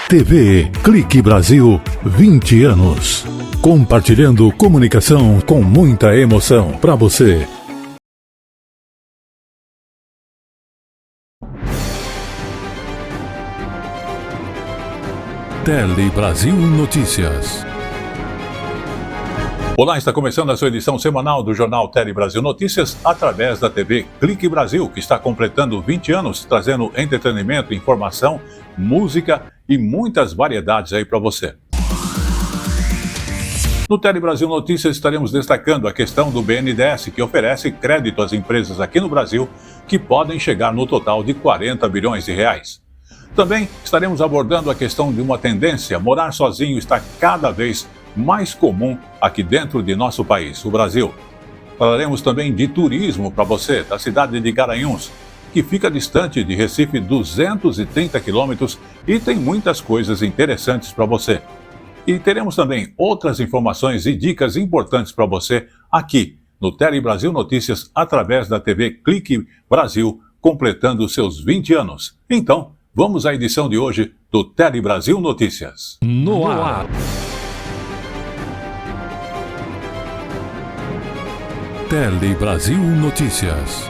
TV Clique Brasil, 20 anos. Compartilhando comunicação com muita emoção para você. Tele Brasil Notícias. Olá, está começando a sua edição semanal do jornal Tele Brasil Notícias através da TV Clique Brasil, que está completando 20 anos, trazendo entretenimento, informação, música e muitas variedades aí para você. No Tele Brasil Notícias estaremos destacando a questão do BNDES, que oferece crédito às empresas aqui no Brasil que podem chegar no total de 40 bilhões de reais. Também estaremos abordando a questão de uma tendência: morar sozinho está cada vez mais comum aqui dentro de nosso país, o Brasil. Falaremos também de turismo para você, da cidade de Garanhuns, que fica distante de Recife 230 quilômetros e tem muitas coisas interessantes para você. E teremos também outras informações e dicas importantes para você aqui no Tele Brasil Notícias através da TV Clique Brasil, completando seus 20 anos. Então, vamos à edição de hoje do Tele Brasil Notícias. No ar. Tele Brasil Notícias.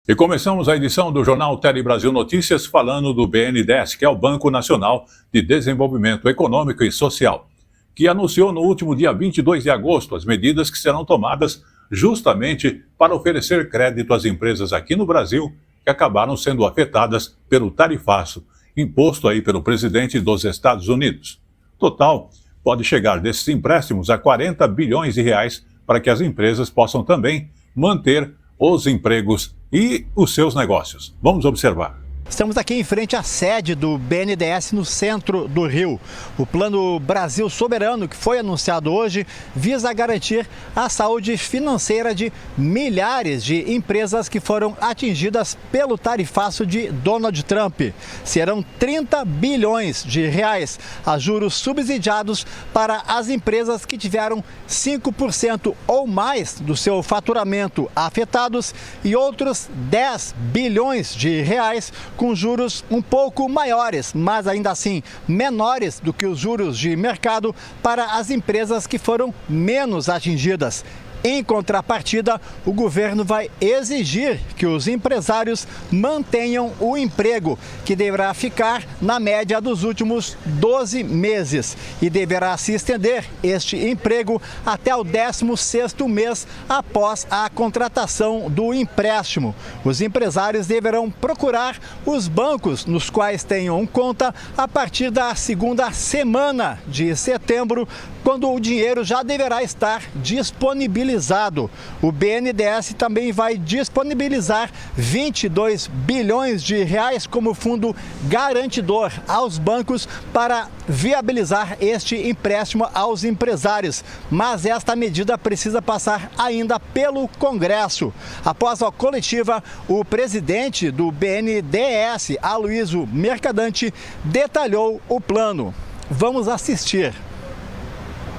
E começamos a edição do jornal Tele Brasil Notícias falando do BNDES, que é o Banco Nacional de Desenvolvimento Econômico e Social, que anunciou no último dia 22 de agosto as medidas que serão tomadas justamente para oferecer crédito às empresas aqui no Brasil que acabaram sendo afetadas pelo tarifaço imposto aí pelo presidente dos Estados Unidos. Total pode chegar desses empréstimos a 40 bilhões de reais para que as empresas possam também manter os empregos e os seus negócios. Vamos observar. Estamos aqui em frente à sede do BNDES no centro do Rio. O Plano Brasil Soberano, que foi anunciado hoje, visa garantir a saúde financeira de milhares de empresas que foram atingidas pelo tarifaço de Donald Trump. Serão 30 bilhões de reais a juros subsidiados para as empresas que tiveram 5% ou mais do seu faturamento afetados e outros 10 bilhões de reais com juros um pouco maiores, mas ainda assim menores do que os juros de mercado para as empresas que foram menos atingidas. Em contrapartida, o governo vai exigir que os empresários mantenham o emprego, que deverá ficar na média dos últimos 12 meses e deverá se estender este emprego até o 16º mês após a contratação do empréstimo. Os empresários deverão procurar os bancos nos quais tenham conta a partir da segunda semana de setembro, quando o dinheiro já deverá estar disponibilizado. O BNDES também vai disponibilizar 22 bilhões de reais como fundo garantidor aos bancos para viabilizar este empréstimo aos empresários. Mas esta medida precisa passar ainda pelo Congresso. Após a coletiva, o presidente do BNDES, Aloysio Mercadante, detalhou o plano. Vamos assistir.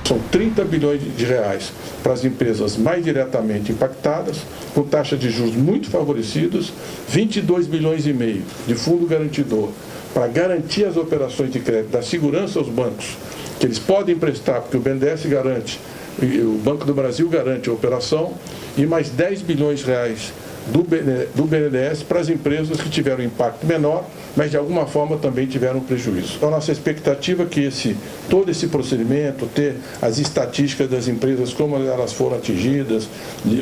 São 30 bilhões de reais para as empresas mais diretamente impactadas, com taxas de juros muito favorecidas, 22 bilhões e meio de fundo garantidor para garantir as operações de crédito, dar segurança aos bancos, que eles podem emprestar, porque o BNDES garante, o Banco do Brasil garante a operação, e mais 10 bilhões de reais do BNDES para as empresas que tiveram impacto menor, mas de alguma forma também tiveram prejuízo. Então, a nossa expectativa é que todo esse procedimento, ter as estatísticas das empresas, como elas foram atingidas,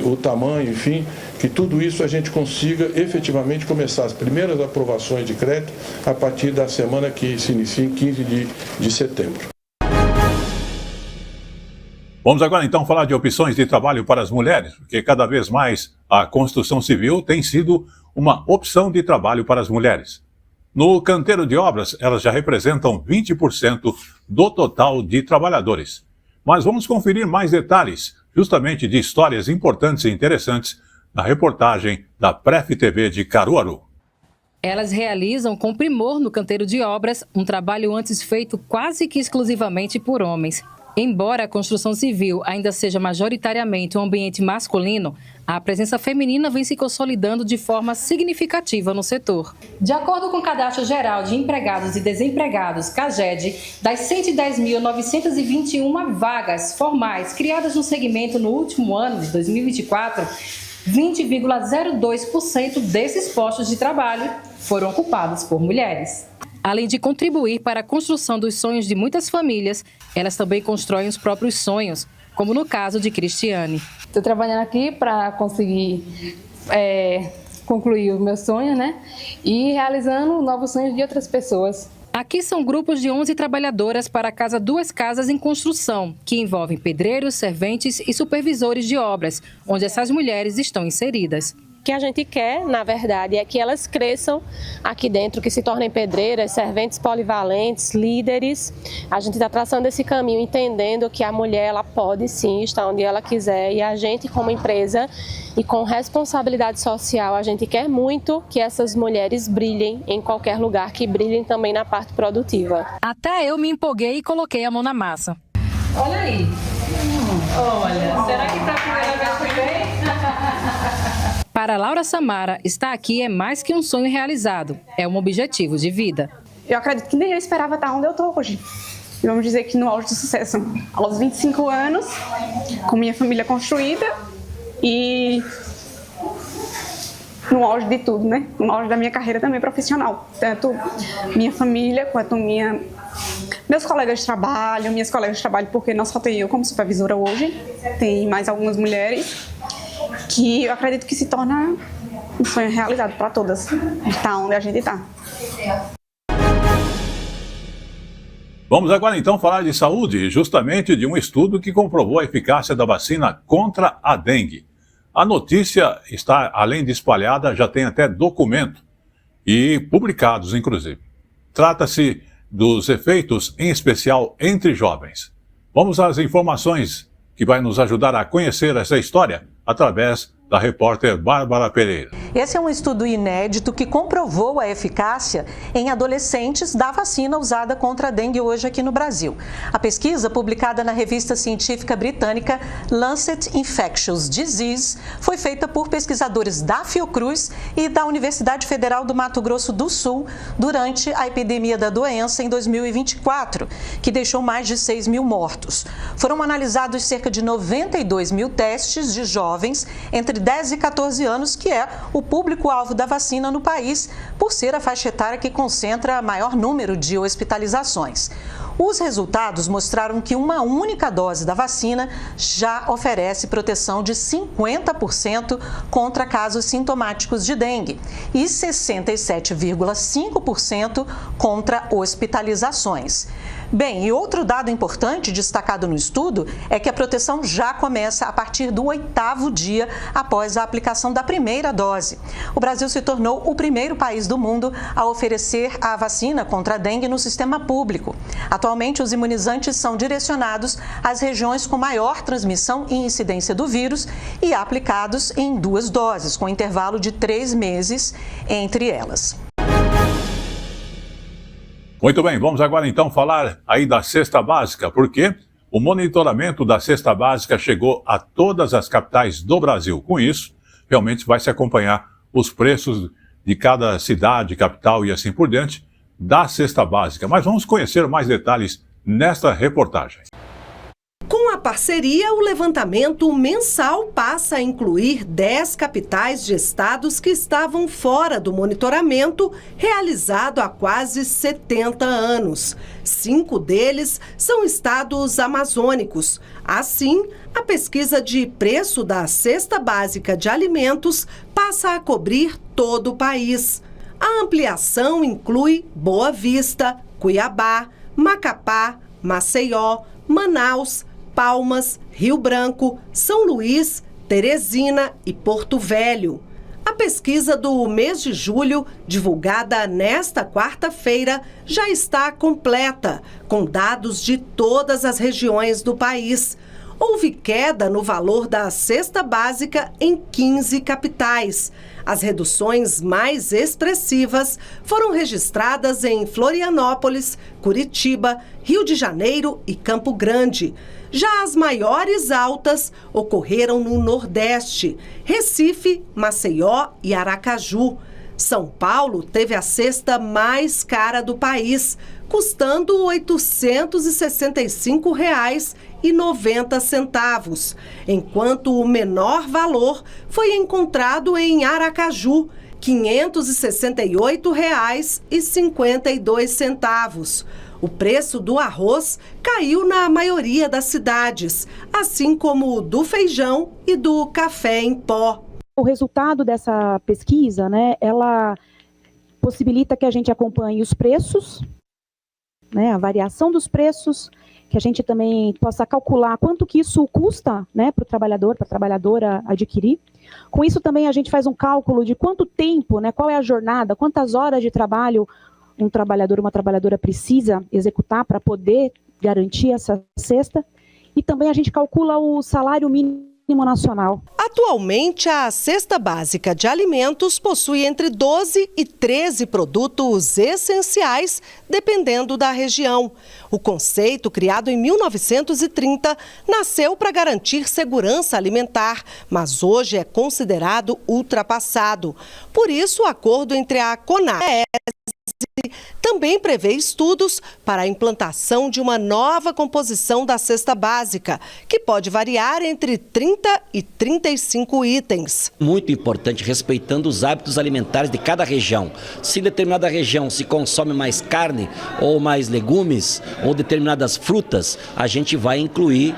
o tamanho, enfim, que tudo isso a gente consiga efetivamente começar as primeiras aprovações de crédito a partir da semana que se inicia em 15 de setembro. Vamos agora então falar de opções de trabalho para as mulheres, porque cada vez mais a construção civil tem sido uma opção de trabalho para as mulheres. No canteiro de obras, elas já representam 20% do total de trabalhadores. Mas vamos conferir mais detalhes, justamente de histórias importantes e interessantes, na reportagem da Pref TV de Caruaru. Elas realizam com primor no canteiro de obras um trabalho antes feito quase que exclusivamente por homens. Embora a construção civil ainda seja majoritariamente um ambiente masculino, a presença feminina vem se consolidando de forma significativa no setor. De acordo com o Cadastro Geral de Empregados e Desempregados, CAGED, das 110.921 vagas formais criadas no segmento no último ano de 2024, 20,02% desses postos de trabalho foram ocupados por mulheres. Além de contribuir para a construção dos sonhos de muitas famílias, elas também constroem os próprios sonhos, como no caso de Cristiane. Estou trabalhando aqui para conseguir concluir o meu sonho, né? E realizando novos sonhos de outras pessoas. Aqui são grupos de 11 trabalhadoras para a Casa Duas Casas em Construção, que envolvem pedreiros, serventes e supervisores de obras, onde essas mulheres estão inseridas. O que a gente quer, na verdade, é que elas cresçam aqui dentro, que se tornem pedreiras, serventes polivalentes, líderes. A gente está traçando esse caminho, entendendo que a mulher ela pode sim estar onde ela quiser, e a gente, como empresa e com responsabilidade social, a gente quer muito que essas mulheres brilhem em qualquer lugar, que brilhem também na parte produtiva. Até eu me empolguei e coloquei a mão na massa. Olha aí. Olha, será que para a primeira vez também? Para Laura Samara, estar aqui é mais que um sonho realizado, é um objetivo de vida. Eu acredito que nem eu esperava estar onde eu estou hoje. E vamos dizer que no auge do sucesso, aos 25 anos, com minha família construída e no auge de tudo, né? No auge da minha carreira também profissional. Tanto minha família quanto meus colegas de trabalho, minhas colegas de trabalho, porque não só tenho eu como supervisora hoje, tem mais algumas mulheres, que eu acredito que se torna um sonho realizado para todas, de estar onde a gente está. Vamos agora então falar de saúde, justamente de um estudo que comprovou a eficácia da vacina contra a dengue. A notícia está, além de espalhada, já tem até documento, e publicados inclusive. Trata-se dos efeitos, em especial entre jovens. Vamos às informações que vai nos ajudar a conhecer essa história através da repórter Bárbara Pereira. Esse é um estudo inédito que comprovou a eficácia em adolescentes da vacina usada contra a dengue hoje aqui no Brasil. A pesquisa, publicada na revista científica britânica Lancet Infectious Disease, foi feita por pesquisadores da Fiocruz e da Universidade Federal do Mato Grosso do Sul durante a epidemia da doença em 2024, que deixou mais de 6 mil mortos. Foram analisados cerca de 92 mil testes de jovens entre 10 e 14 anos, que é o público-alvo da vacina no país, por ser a faixa etária que concentra maior número de hospitalizações. Os resultados mostraram que uma única dose da vacina já oferece proteção de 50% contra casos sintomáticos de dengue e 67,5% contra hospitalizações. Bem, e outro dado importante destacado no estudo é que a proteção já começa a partir do 8º dia após a aplicação da primeira dose. O Brasil se tornou o primeiro país do mundo a oferecer a vacina contra a dengue no sistema público. Atualmente, os imunizantes são direcionados às regiões com maior transmissão e incidência do vírus e aplicados em 2 doses, com intervalo de 3 meses entre elas. Muito bem, vamos agora então falar aí da cesta básica, porque o monitoramento da cesta básica chegou a todas as capitais do Brasil. Com isso, realmente vai se acompanhar os preços de cada cidade, capital e assim por diante da cesta básica. Mas vamos conhecer mais detalhes nesta reportagem. Com a parceria, o levantamento mensal passa a incluir 10 capitais de estados que estavam fora do monitoramento realizado há quase 70 anos. 5 deles são estados amazônicos. Assim, a pesquisa de preço da cesta básica de alimentos passa a cobrir todo o país. A ampliação inclui Boa Vista, Cuiabá, Macapá, Maceió, Manaus, Palmas, Rio Branco, São Luís, Teresina e Porto Velho. A pesquisa do mês de julho, divulgada nesta quarta-feira, já está completa, com dados de todas as regiões do país. Houve queda no valor da cesta básica em 15 capitais. As reduções mais expressivas foram registradas em Florianópolis, Curitiba, Rio de Janeiro e Campo Grande. Já as maiores altas ocorreram no Nordeste, Recife, Maceió e Aracaju. São Paulo teve a cesta mais cara do país, custando R$ 865,90, enquanto o menor valor foi encontrado em Aracaju, R$ 568,52. O preço do arroz caiu na maioria das cidades, assim como o do feijão e do café em pó. O resultado dessa pesquisa, ela possibilita que a gente acompanhe os preços, a variação dos preços, que a gente também possa calcular quanto que isso custa, para o trabalhador, para a trabalhadora adquirir. Com isso também a gente faz um cálculo de quanto tempo, qual é a jornada, quantas horas de trabalho um trabalhador, uma trabalhadora precisa executar para poder garantir essa cesta. E também a gente calcula o salário mínimo nacional. Atualmente, a cesta básica de alimentos possui entre 12 e 13 produtos essenciais, dependendo da região. O conceito, criado em 1930, nasceu para garantir segurança alimentar, mas hoje é considerado ultrapassado. Por isso, o acordo entre a CONAB também prevê estudos para a implantação de uma nova composição da cesta básica, que pode variar entre 30 e 35 itens. Muito importante, respeitando os hábitos alimentares de cada região. Se em determinada região se consome mais carne ou mais legumes ou determinadas frutas, a gente vai incluir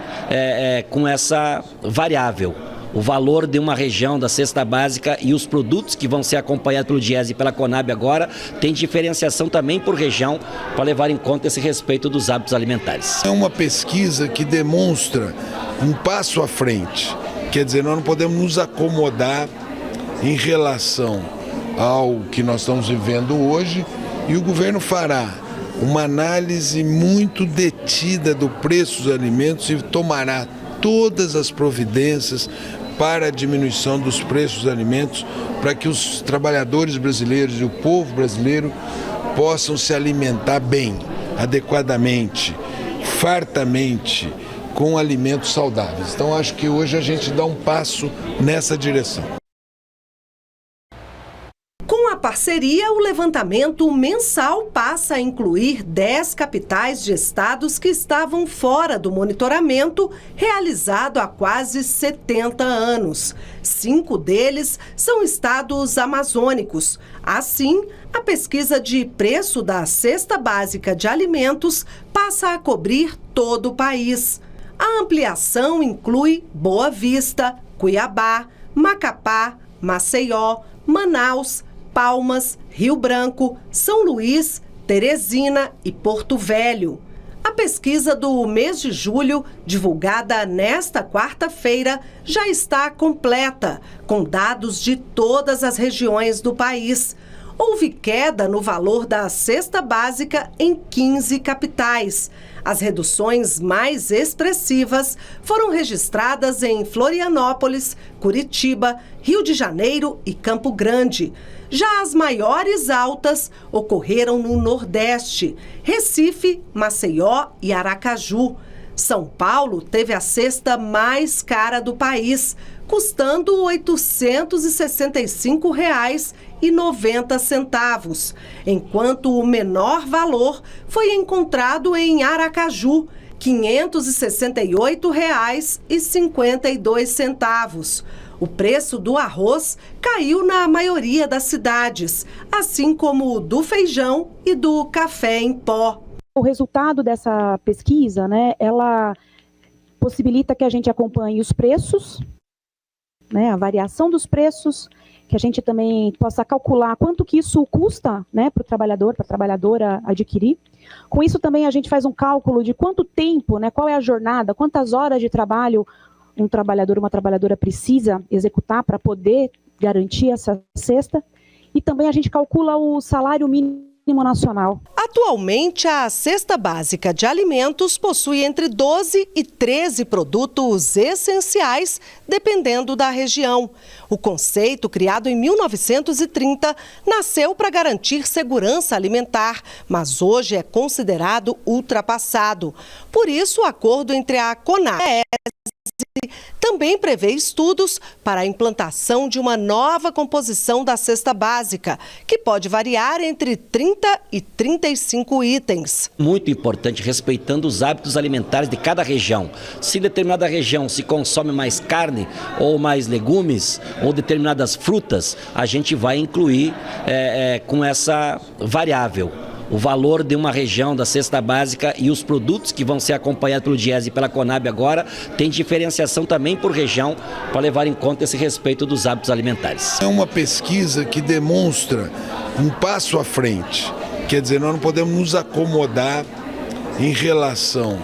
com essa variável o valor de uma região da cesta básica, e os produtos que vão ser acompanhados pelo Diese e pela Conab agora tem diferenciação também por região para levar em conta esse respeito dos hábitos alimentares. É uma pesquisa que demonstra um passo à frente, quer dizer, nós não podemos nos acomodar em relação ao que nós estamos vivendo hoje, e o governo fará uma análise muito detida do preço dos alimentos e tomará todas as providências para a diminuição dos preços dos alimentos, para que os trabalhadores brasileiros e o povo brasileiro possam se alimentar bem, adequadamente, fartamente, com alimentos saudáveis. Então, acho que hoje a gente dá um passo nessa direção. Com a parceria, o levantamento mensal passa a incluir 10 capitais de estados que estavam fora do monitoramento realizado há quase 70 anos. 5 deles são estados amazônicos. Assim, a pesquisa de preço da cesta básica de alimentos passa a cobrir todo o país. A ampliação inclui Boa Vista, Cuiabá, Macapá, Maceió, Manaus, Palmas, Rio Branco, São Luís, Teresina e Porto Velho. A pesquisa do mês de julho, divulgada nesta quarta-feira, já está completa, com dados de todas as regiões do país. Houve queda no valor da cesta básica em 15 capitais. As reduções mais expressivas foram registradas em Florianópolis, Curitiba, Rio de Janeiro e Campo Grande. Já as maiores altas ocorreram no Nordeste, Recife, Maceió e Aracaju. São Paulo teve a cesta mais cara do país, custando R$ 865,90, enquanto o menor valor foi encontrado em Aracaju, R$ 568,52. O preço do arroz caiu na maioria das cidades, assim como o do feijão e do café em pó. O resultado dessa pesquisa, ela possibilita que a gente acompanhe os preços, a variação dos preços, que a gente também possa calcular quanto que isso custa, para o trabalhador, para a trabalhadora adquirir. Com isso também a gente faz um cálculo de quanto tempo, qual é a jornada, quantas horas de trabalho um trabalhador, uma trabalhadora precisa executar para poder garantir essa cesta. E também a gente calcula o salário mínimo mínimo nacional. Atualmente, a cesta básica de alimentos possui entre 12 e 13 produtos essenciais, dependendo da região. O conceito, criado em 1930, nasceu para garantir segurança alimentar, mas hoje é considerado ultrapassado. Por isso, o acordo entre a CONAS também prevê estudos para a implantação de uma nova composição da cesta básica, que pode variar entre 30 e 35 itens. Muito importante, respeitando os hábitos alimentares de cada região. Se em determinada região se consome mais carne ou mais legumes ou determinadas frutas, a gente vai incluir com essa variável o valor de uma região da cesta básica, e os produtos que vão ser acompanhados pelo Diese e pela Conab agora tem diferenciação também por região para levar em conta esse respeito dos hábitos alimentares. É uma pesquisa que demonstra um passo à frente, quer dizer, nós não podemos nos acomodar em relação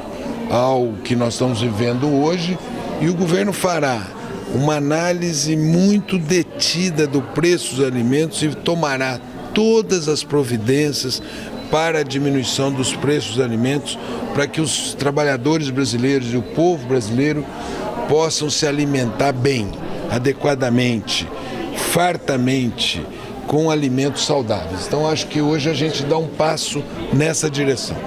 ao que nós estamos vivendo hoje, e o governo fará uma análise muito detida do preço dos alimentos e tomará todas as providências para a diminuição dos preços dos alimentos, para que os trabalhadores brasileiros e o povo brasileiro possam se alimentar bem, adequadamente, fartamente, com alimentos saudáveis. Então, acho que hoje a gente dá um passo nessa direção.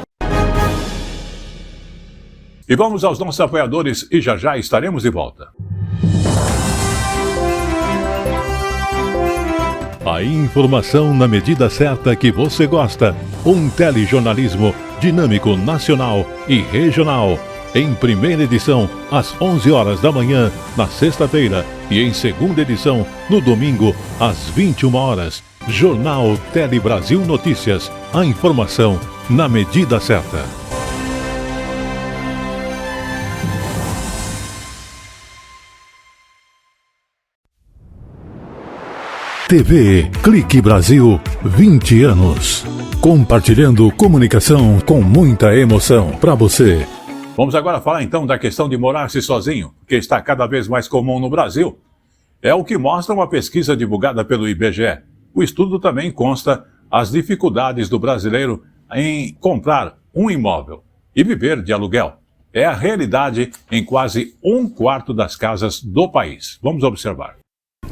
E vamos aos nossos apoiadores e já estaremos de volta. A informação na medida certa que você gosta. Um telejornalismo dinâmico, nacional e regional. Em primeira edição, às 11 horas da manhã, na sexta-feira. E em segunda edição, no domingo, às 21 horas. Jornal Tele Brasil Notícias. A informação na medida certa. TV Clique Brasil, 20 anos. Compartilhando comunicação com muita emoção para você. Vamos agora falar então da questão de morar-se sozinho, que está cada vez mais comum no Brasil. É o que mostra uma pesquisa divulgada pelo IBGE. O estudo também consta as dificuldades do brasileiro em comprar um imóvel e viver de aluguel. É a realidade em quase 1/4 das casas do país. Vamos observar.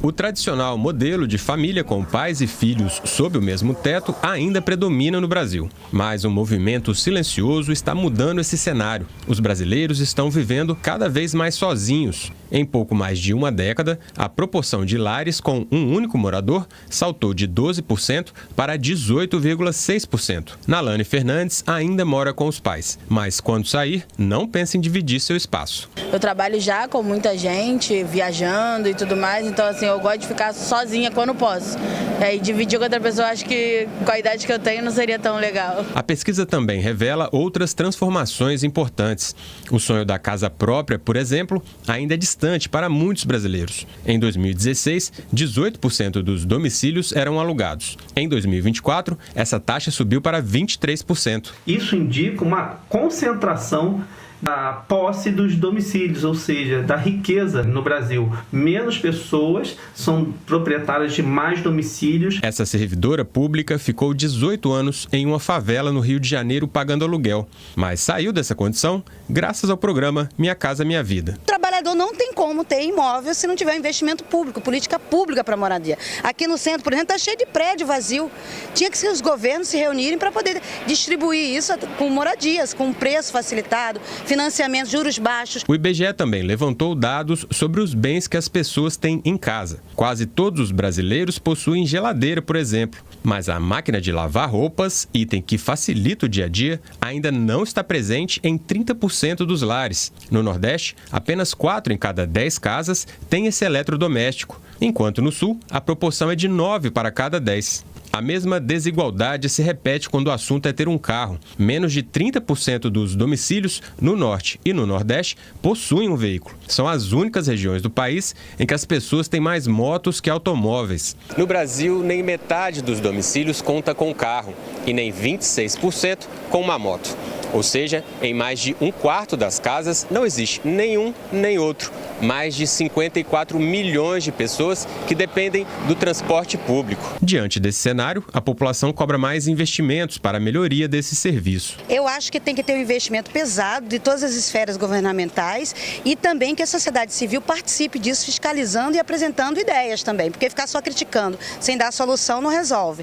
O tradicional modelo de família com pais e filhos sob o mesmo teto ainda predomina no Brasil. Mas um movimento silencioso está mudando esse cenário. Os brasileiros estão vivendo cada vez mais sozinhos. Em pouco mais de uma década, a proporção de lares com um único morador saltou de 12% para 18,6%. Nalane Fernandes ainda mora com os pais, mas quando sair, não pensa em dividir seu espaço. Eu trabalho já com muita gente, viajando e tudo mais, então assim, eu gosto de ficar sozinha quando posso. E dividir com outra pessoa, acho que com a idade que eu tenho não seria tão legal. A pesquisa também revela outras transformações importantes. O sonho da casa própria, por exemplo, ainda é distante para muitos brasileiros. Em 2016, 18% dos domicílios eram alugados. Em 2024, essa taxa subiu para 23%. Isso indica uma concentração da posse dos domicílios, ou seja, da riqueza no Brasil. Menos pessoas são proprietárias de mais domicílios. Essa servidora pública ficou 18 anos em uma favela no Rio de Janeiro pagando aluguel, mas saiu dessa condição graças ao programa Minha Casa Minha Vida. O trabalhador não tem como ter imóvel se não tiver investimento público, política pública para moradia. Aqui no centro, por exemplo, está cheio de prédio vazio. Tinha que os governos se reunirem para poder distribuir isso com moradias, com preço facilitado, financiamento, juros baixos. O IBGE também levantou dados sobre os bens que as pessoas têm em casa. Quase todos os brasileiros possuem geladeira, por exemplo. Mas a máquina de lavar roupas, item que facilita o dia a dia, ainda não está presente em 30% dos lares. No Nordeste, apenas 4 em cada 10 casas têm esse eletrodoméstico, enquanto no Sul, a proporção é de 9 para cada 10. A mesma desigualdade se repete quando o assunto é ter um carro. Menos de 30% dos domicílios no Norte e no Nordeste possuem um veículo. São as únicas regiões do país em que as pessoas têm mais motos que automóveis. No Brasil, nem metade dos domicílios conta com carro e nem 26% com uma moto. Ou seja, em mais de um quarto das casas não existe nenhum nem outro. Mais de 54 milhões de pessoas que dependem do transporte público. Diante desse cenário, a população cobra mais investimentos para a melhoria desse serviço. Eu acho que tem que ter um investimento pesado de todas as esferas governamentais e também que a sociedade civil participe disso, fiscalizando e apresentando ideias também, porque ficar só criticando sem dar solução não resolve.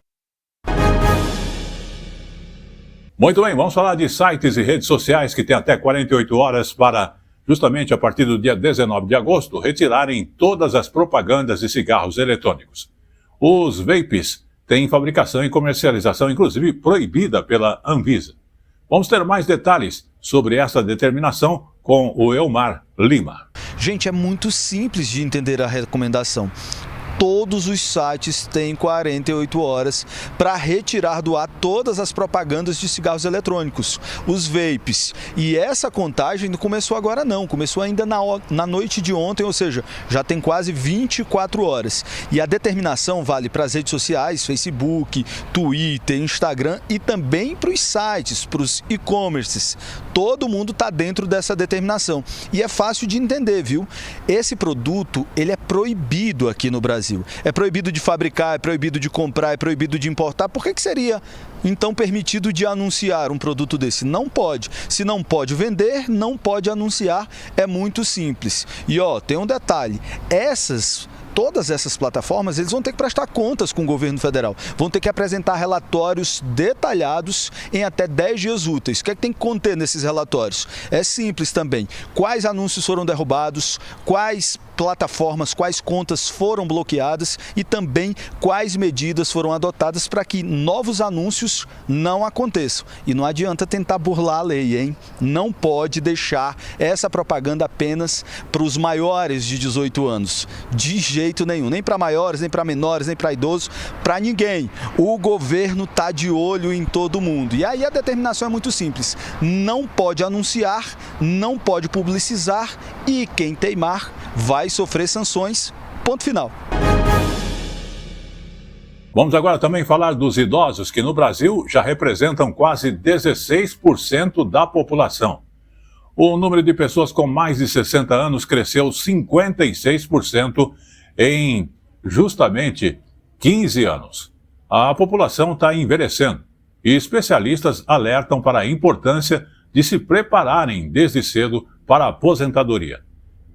Muito bem, vamos falar de sites e redes sociais que têm até 48 horas para, justamente a partir do dia 19 de agosto, retirarem todas as propagandas de cigarros eletrônicos. Os vapes têm fabricação e comercialização, inclusive, proibida pela Anvisa. Vamos ter mais detalhes sobre essa determinação com o Elmar Lima. Gente, é muito simples de entender a recomendação. Todos os sites têm 48 horas para retirar do ar todas as propagandas de cigarros eletrônicos, os vapes. E essa contagem não começou agora não, começou ainda na noite de ontem, ou seja, já tem quase 24 horas. E a determinação vale para as redes sociais, Facebook, Twitter, Instagram e também para os sites, para os e-commerces. Todo mundo está dentro dessa determinação. E é fácil de entender, viu? Esse produto, ele é proibido aqui no Brasil. É proibido de fabricar, é proibido de comprar, é proibido de importar. Por que seria, então, permitido de anunciar um produto desse? Não pode. Se não pode vender, não pode anunciar. É muito simples. E, tem um detalhe. Todas essas plataformas, eles vão ter que prestar contas com o governo federal. Vão ter que apresentar relatórios detalhados em até 10 dias úteis. O que é que tem que conter nesses relatórios? É simples também. Quais anúncios foram derrubados, quais plataformas, quais contas foram bloqueadas e também quais medidas foram adotadas para que novos anúncios não aconteçam. E não adianta tentar burlar a lei, hein? Não pode deixar essa propaganda apenas para os maiores de 18 anos. De jeito nenhum, nem para maiores, nem para menores, nem para idosos, para ninguém. O governo está de olho em todo mundo. E aí a determinação é muito simples. Não pode anunciar, não pode publicizar e quem teimar vai sofrer sanções. Ponto final. Vamos agora também falar dos idosos, que no Brasil já representam quase 16% da população. O número de pessoas com mais de 60 anos cresceu 56% em justamente 15 anos. A população está envelhecendo e especialistas alertam para a importância de se prepararem desde cedo para a aposentadoria.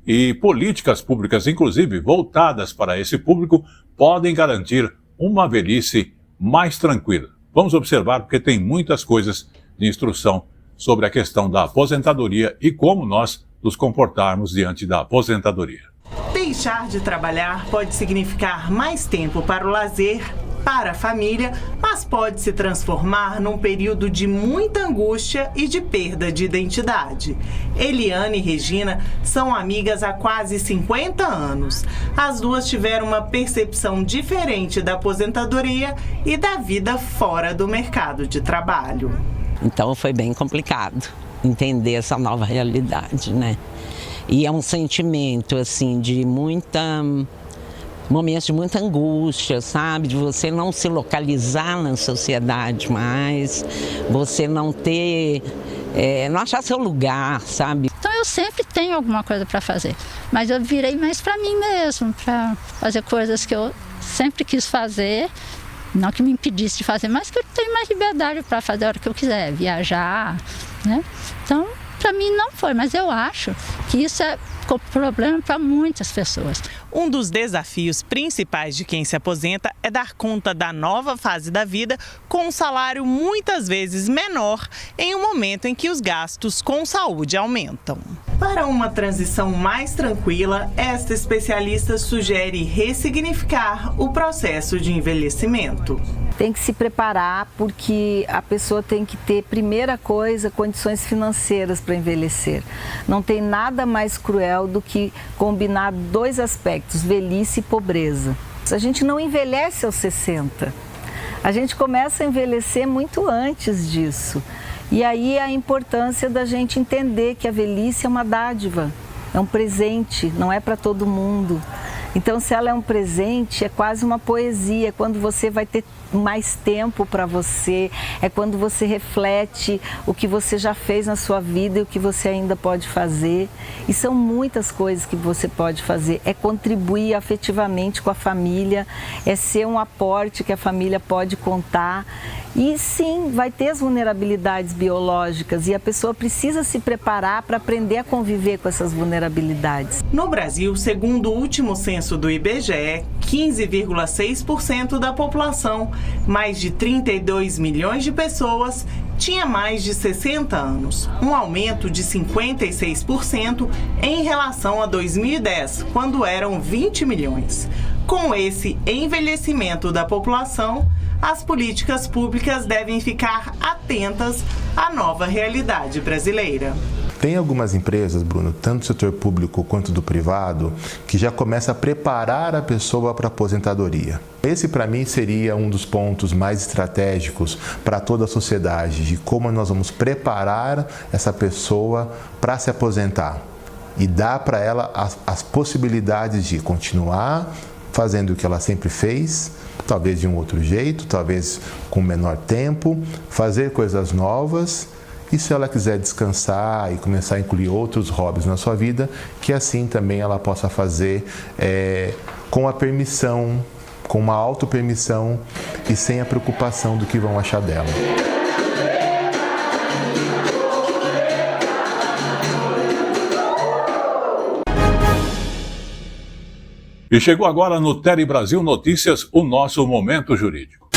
E políticas públicas, inclusive voltadas para esse público, podem garantir uma velhice mais tranquila. Vamos observar, porque tem muitas coisas de instrução sobre a questão da aposentadoria e como nós nos comportarmos diante da aposentadoria. Deixar de trabalhar pode significar mais tempo para o lazer, para a família, mas pode se transformar num período de muita angústia e de perda de identidade. Eliane e Regina são amigas há quase 50 anos. As duas tiveram uma percepção diferente da aposentadoria e da vida fora do mercado de trabalho. Então foi bem complicado entender essa nova realidade, né? E é um sentimento, assim, de momentos de muita angústia, sabe? De você não se localizar na sociedade mais, você não ter, não achar seu lugar, sabe? Então eu sempre tenho alguma coisa para fazer, mas eu virei mais para mim mesmo, para fazer coisas que eu sempre quis fazer, não que me impedisse de fazer, mas que eu tenho mais liberdade para fazer a hora que eu quiser, viajar, né? Então, para mim não foi, mas eu acho que isso é problema para muitas pessoas. Um dos desafios principais de quem se aposenta é dar conta da nova fase da vida com um salário muitas vezes menor em um momento em que os gastos com saúde aumentam. Para uma transição mais tranquila, esta especialista sugere ressignificar o processo de envelhecimento. Tem que se preparar porque a pessoa tem que ter, primeira coisa, condições financeiras para envelhecer. Não tem nada mais cruel do que combinar dois aspectos, velhice e pobreza. A gente não envelhece aos 60, a gente começa a envelhecer muito antes disso. E aí a importância da gente entender que a velhice é uma dádiva, é um presente, não é para todo mundo. Então, se ela é um presente, é quase uma poesia, quando você vai ter mais tempo para você, é quando você reflete o que você já fez na sua vida e o que você ainda pode fazer. E são muitas coisas que você pode fazer. É contribuir afetivamente com a família, é ser um aporte que a família pode contar. E sim, vai ter as vulnerabilidades biológicas e a pessoa precisa se preparar para aprender a conviver com essas vulnerabilidades. No Brasil, segundo o último censo do IBGE, 15,6% da população, mais de 32 milhões de pessoas, tinha mais de 60 anos, um aumento de 56% em relação a 2010, quando eram 20 milhões. Com esse envelhecimento da população, as políticas públicas devem ficar atentas à nova realidade brasileira. Tem algumas empresas, Bruno, tanto do setor público quanto do privado, que já começa a preparar a pessoa para a aposentadoria. Esse, para mim, seria um dos pontos mais estratégicos para toda a sociedade, de como nós vamos preparar essa pessoa para se aposentar e dar para ela as possibilidades de continuar fazendo o que ela sempre fez, talvez de um outro jeito, talvez com menor tempo, fazer coisas novas. E se ela quiser descansar e começar a incluir outros hobbies na sua vida, que assim também ela possa fazer com a permissão, com uma autopermissão e sem a preocupação do que vão achar dela. E chegou agora no Tele Brasil Notícias, o nosso Momento Jurídico.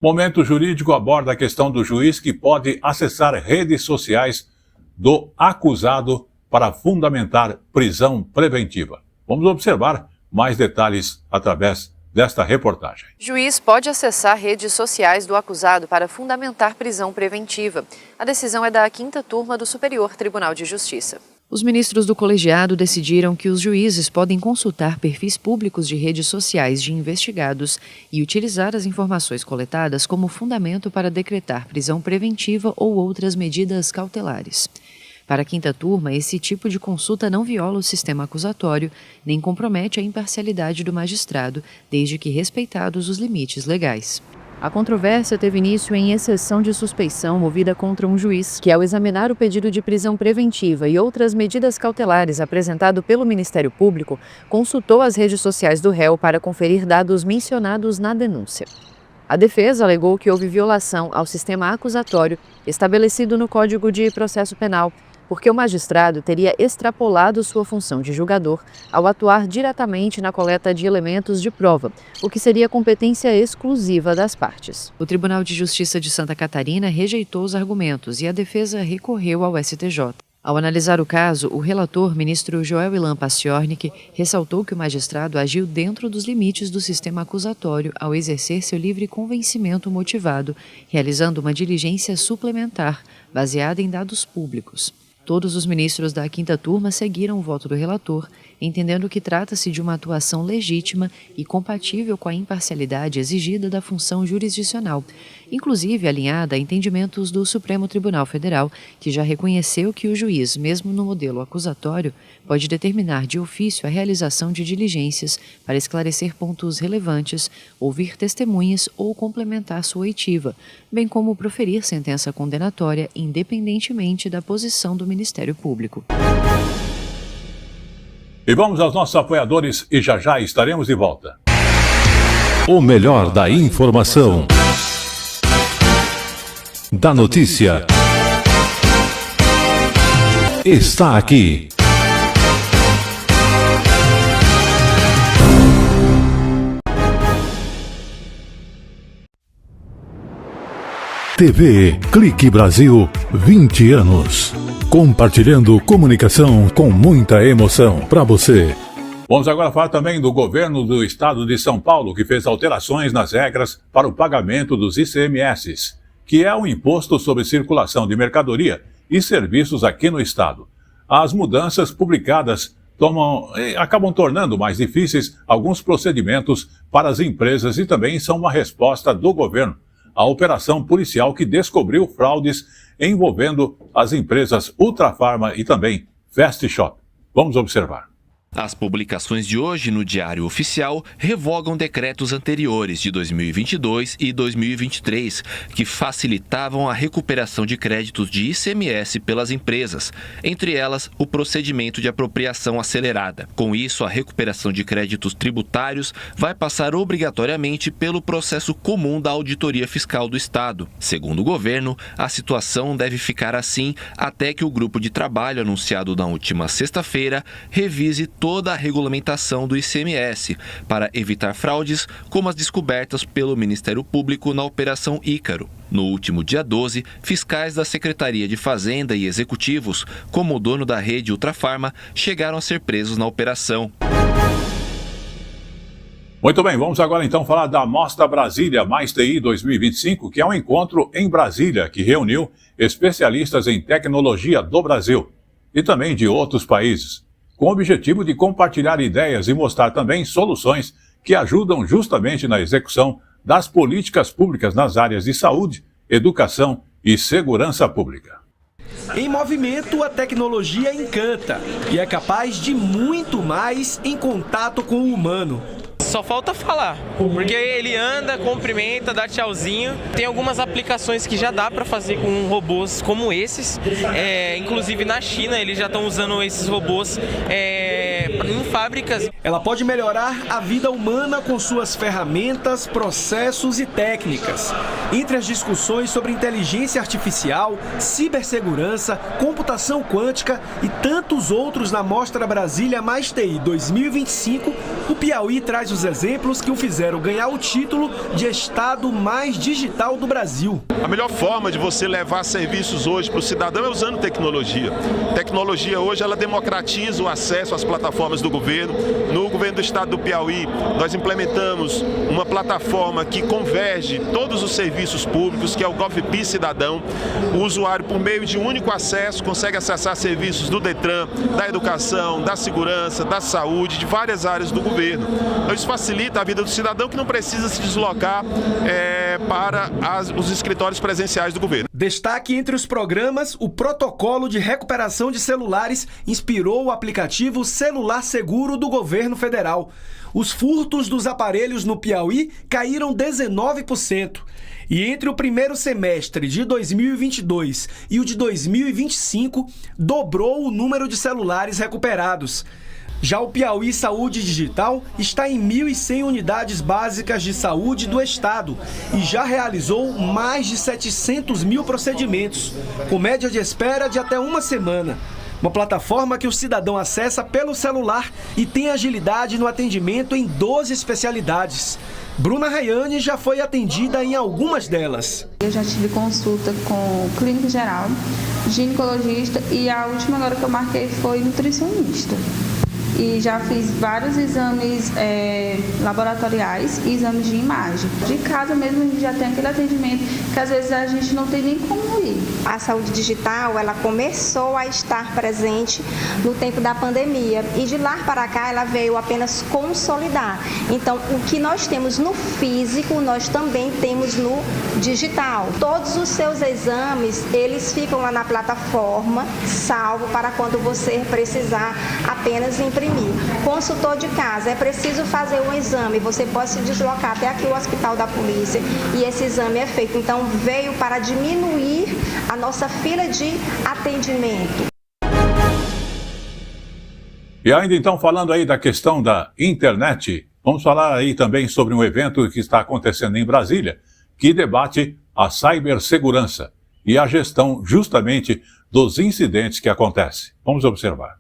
Momento Jurídico aborda a questão do juiz que pode acessar redes sociais do acusado para fundamentar prisão preventiva. Vamos observar mais detalhes através desta reportagem. Juiz pode acessar redes sociais do acusado para fundamentar prisão preventiva. A decisão é da 5ª Turma do Superior Tribunal de Justiça. Os ministros do colegiado decidiram que os juízes podem consultar perfis públicos de redes sociais de investigados e utilizar as informações coletadas como fundamento para decretar prisão preventiva ou outras medidas cautelares. Para a 5ª Turma, esse tipo de consulta não viola o sistema acusatório nem compromete a imparcialidade do magistrado, desde que respeitados os limites legais. A controvérsia teve início em exceção de suspeição movida contra um juiz que, ao examinar o pedido de prisão preventiva e outras medidas cautelares apresentado pelo Ministério Público, consultou as redes sociais do réu para conferir dados mencionados na denúncia. A defesa alegou que houve violação ao sistema acusatório estabelecido no Código de Processo Penal, porque o magistrado teria extrapolado sua função de julgador ao atuar diretamente na coleta de elementos de prova, o que seria competência exclusiva das partes. O Tribunal de Justiça de Santa Catarina rejeitou os argumentos e a defesa recorreu ao STJ. Ao analisar o caso, o relator, ministro Joel Ilan Paciornik, ressaltou que o magistrado agiu dentro dos limites do sistema acusatório ao exercer seu livre convencimento motivado, realizando uma diligência suplementar, baseada em dados públicos. Todos os ministros da 5ª Turma seguiram o voto do relator, entendendo que trata-se de uma atuação legítima e compatível com a imparcialidade exigida da função jurisdicional, inclusive alinhada a entendimentos do Supremo Tribunal Federal, que já reconheceu que o juiz, mesmo no modelo acusatório, pode determinar de ofício a realização de diligências para esclarecer pontos relevantes, ouvir testemunhas ou complementar sua oitiva, bem como proferir sentença condenatória independentemente da posição do Ministério Público. E vamos aos nossos apoiadores e já estaremos de volta. O melhor da informação, da notícia, está aqui. TV Clique Brasil, 20 anos. Compartilhando comunicação com muita emoção para você. Vamos agora falar também do governo do estado de São Paulo, que fez alterações nas regras para o pagamento dos ICMS, que é o Imposto sobre Circulação de Mercadoria e Serviços aqui no estado. As mudanças publicadas acabam tornando mais difíceis alguns procedimentos para as empresas e também são uma resposta do governo à operação policial que descobriu fraudes envolvendo as empresas Ultrafarma e também Fast Shop. Vamos observar. As publicações de hoje no Diário Oficial revogam decretos anteriores de 2022 e 2023 que facilitavam a recuperação de créditos de ICMS pelas empresas, entre elas o procedimento de apropriação acelerada. Com isso, a recuperação de créditos tributários vai passar obrigatoriamente pelo processo comum da Auditoria Fiscal do Estado. Segundo o governo, a situação deve ficar assim até que o grupo de trabalho anunciado na última sexta-feira revise toda a regulamentação do ICMS para evitar fraudes como as descobertas pelo Ministério Público na Operação Ícaro. No último dia 12, fiscais da Secretaria de Fazenda e executivos, como o dono da rede Ultrafarma, chegaram a ser presos na operação. Muito bem, vamos agora então falar da Mostra Brasília Mais TI 2025, que é um encontro em Brasília que reuniu especialistas em tecnologia do Brasil e também de outros países, com o objetivo de compartilhar ideias e mostrar também soluções que ajudam justamente na execução das políticas públicas nas áreas de saúde, educação e segurança pública. Em movimento, a tecnologia encanta e é capaz de muito mais em contato com o humano. Só falta falar, porque ele anda, cumprimenta, dá tchauzinho. Tem algumas aplicações que já dá para fazer com robôs como esses. Inclusive na China eles já estão usando esses robôs em fábricas. Ela pode melhorar a vida humana com suas ferramentas, processos e técnicas. Entre as discussões sobre inteligência artificial, cibersegurança, computação quântica e tantos outros na Mostra Brasília Mais TI 2025, o Piauí traz os exemplos que o fizeram ganhar o título de Estado mais digital do Brasil. A melhor forma de você levar serviços hoje para o cidadão é usando tecnologia. Tecnologia hoje ela democratiza o acesso às plataformas do governo. No governo do estado do Piauí, nós implementamos uma plataforma que converge todos os serviços públicos, que é o GovPi Cidadão. O usuário, por meio de um único acesso, consegue acessar serviços do Detran, da educação, da segurança, da saúde, de várias áreas do governo. Então, isso facilita a vida do cidadão que não precisa se deslocar para os escritórios presenciais do governo. Destaque entre os programas, o protocolo de recuperação de celulares inspirou o aplicativo Celular Seguro do governo federal. Os furtos dos aparelhos no Piauí caíram 19%. E entre o primeiro semestre de 2022 e o de 2025, dobrou o número de celulares recuperados. Já o Piauí Saúde Digital está em 1.100 unidades básicas de saúde do estado e já realizou mais de 700 mil procedimentos, com média de espera de até uma semana. Uma plataforma que o cidadão acessa pelo celular e tem agilidade no atendimento em 12 especialidades. Bruna Rayane já foi atendida em algumas delas. Eu já tive consulta com clínico geral, ginecologista e a última agora que eu marquei foi nutricionista. E já fiz vários exames laboratoriais e exames de imagem. De casa mesmo a gente já tem aquele atendimento que às vezes a gente não tem nem como ir. A saúde digital, ela começou a estar presente no tempo da pandemia e de lá para cá ela veio apenas consolidar. Então, o que nós temos no físico, nós também temos no digital. Todos os seus exames, eles ficam lá na plataforma, salvo para quando você precisar apenas imprimir. Consultor de casa, é preciso fazer um exame, você pode se deslocar até aqui o hospital da polícia e esse exame é feito. Então, veio para diminuir a nossa fila de atendimento. E ainda então, falando aí da questão da internet, vamos falar aí também sobre um evento que está acontecendo em Brasília, que debate a cibersegurança e a gestão justamente dos incidentes que acontecem. Vamos observar.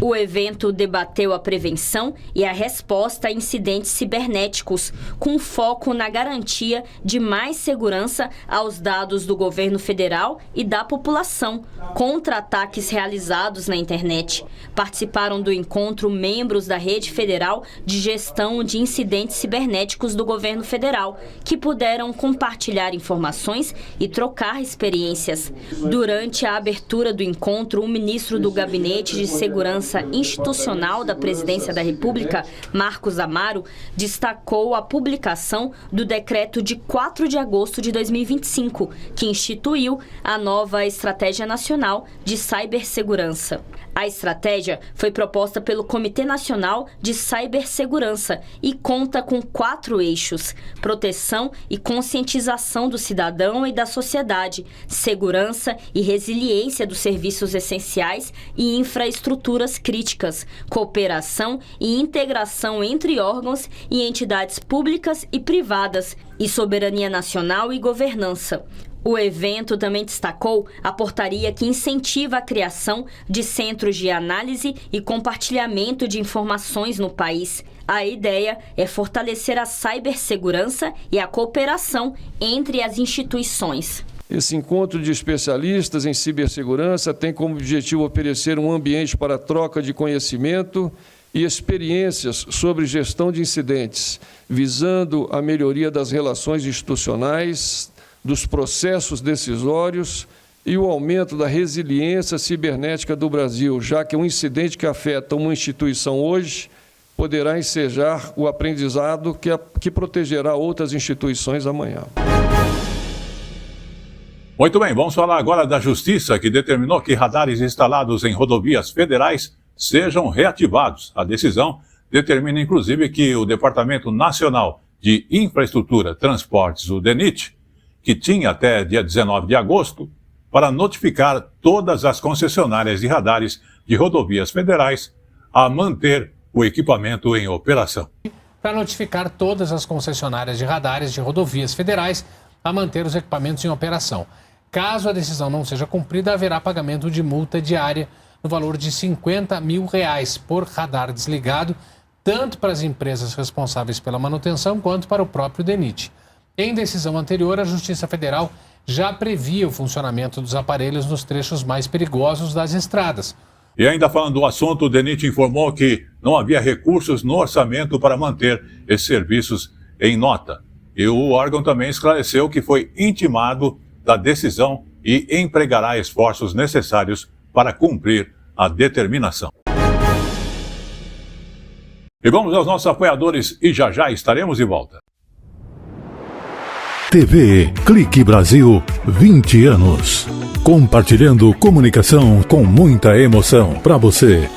O evento debateu a prevenção e a resposta a incidentes cibernéticos, com foco na garantia de mais segurança aos dados do governo federal e da população contra ataques realizados na internet. Participaram do encontro membros da Rede Federal de Gestão de Incidentes Cibernéticos do governo federal, que puderam compartilhar informações e trocar experiências. Durante a abertura do encontro, o ministro do Gabinete de Segurança Institucional da Presidência da República, Marcos Amaro, destacou a publicação do decreto de 4 de agosto de 2025, que instituiu a nova Estratégia Nacional de Cibersegurança. A estratégia foi proposta pelo Comitê Nacional de Cibersegurança e conta com 4 eixos: proteção e conscientização do cidadão e da sociedade, segurança e resiliência dos serviços essenciais e infraestruturas críticas, cooperação e integração entre órgãos e entidades públicas e privadas, e soberania nacional e governança. O evento também destacou a portaria que incentiva a criação de centros de análise e compartilhamento de informações no país. A ideia é fortalecer a cibersegurança e a cooperação entre as instituições. Esse encontro de especialistas em cibersegurança tem como objetivo oferecer um ambiente para troca de conhecimento e experiências sobre gestão de incidentes, visando a melhoria das relações institucionais, dos processos decisórios e o aumento da resiliência cibernética do Brasil, já que um incidente que afeta uma instituição hoje poderá ensejar o aprendizado que protegerá outras instituições amanhã. Muito bem, vamos falar agora da Justiça, que determinou que radares instalados em rodovias federais sejam reativados. A decisão determina, inclusive, que o Departamento Nacional de Infraestrutura Transportes, o DENIT, que tinha até dia 19 de agosto, para notificar todas as concessionárias de radares de rodovias federais a manter o equipamento em operação. Para notificar todas as concessionárias de radares de rodovias federais a manter os equipamentos em operação. Caso a decisão não seja cumprida, haverá pagamento de multa diária no valor de R$50 mil por radar desligado, tanto para as empresas responsáveis pela manutenção quanto para o próprio DENIT. Em decisão anterior, a Justiça Federal já previa o funcionamento dos aparelhos nos trechos mais perigosos das estradas. E ainda falando do assunto, o DENIT informou que não havia recursos no orçamento para manter esses serviços em nota. E o órgão também esclareceu que foi intimado da decisão e empregará esforços necessários para cumprir a determinação. E vamos aos nossos apoiadores e já estaremos de volta. TV Clique Brasil, 20 anos. Compartilhando comunicação com muita emoção para você.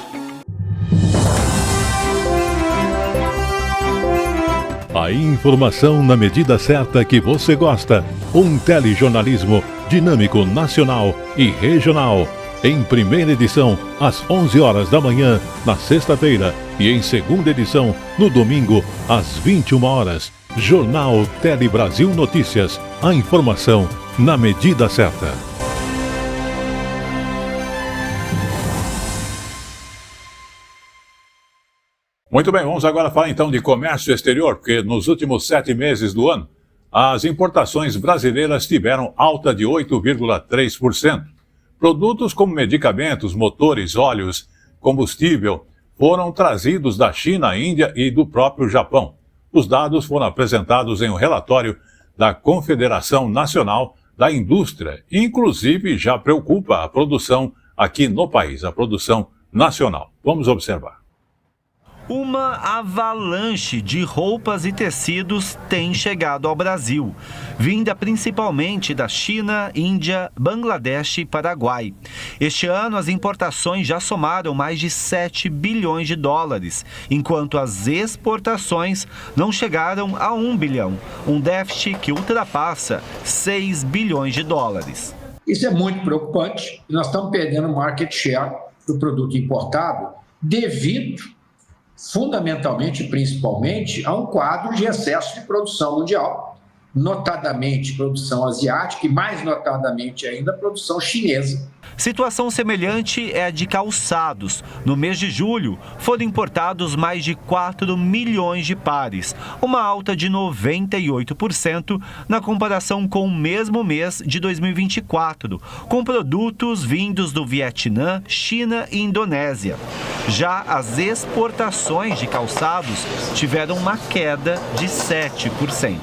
A informação na medida certa que você gosta. Um telejornalismo dinâmico nacional e regional. Em primeira edição, às 11 horas da manhã, na sexta-feira. E em segunda edição, no domingo, às 21 horas. Jornal Tele Brasil Notícias. A informação na medida certa. Muito bem, vamos agora falar então de comércio exterior, porque nos últimos 7 meses do ano, as importações brasileiras tiveram alta de 8,3%. Produtos como medicamentos, motores, óleos, combustível foram trazidos da China, Índia e do próprio Japão. Os dados foram apresentados em um relatório da Confederação Nacional da Indústria, inclusive já preocupa a produção aqui no país, a produção nacional. Vamos observar. Uma avalanche de roupas e tecidos tem chegado ao Brasil, vinda principalmente da China, Índia, Bangladesh e Paraguai. Este ano, as importações já somaram mais de 7 bilhões de dólares, enquanto as exportações não chegaram a 1 bilhão, um déficit que ultrapassa 6 bilhões de dólares. Isso é muito preocupante. Nós estamos perdendo market share do produto importado devido fundamentalmente e principalmente a um quadro de excesso de produção mundial, notadamente produção asiática e mais notadamente ainda produção chinesa. Situação semelhante é a de calçados. No mês de julho, foram importados mais de 4 milhões de pares, uma alta de 98% na comparação com o mesmo mês de 2024, com produtos vindos do Vietnã, China e Indonésia. Já as exportações de calçados tiveram uma queda de 7%.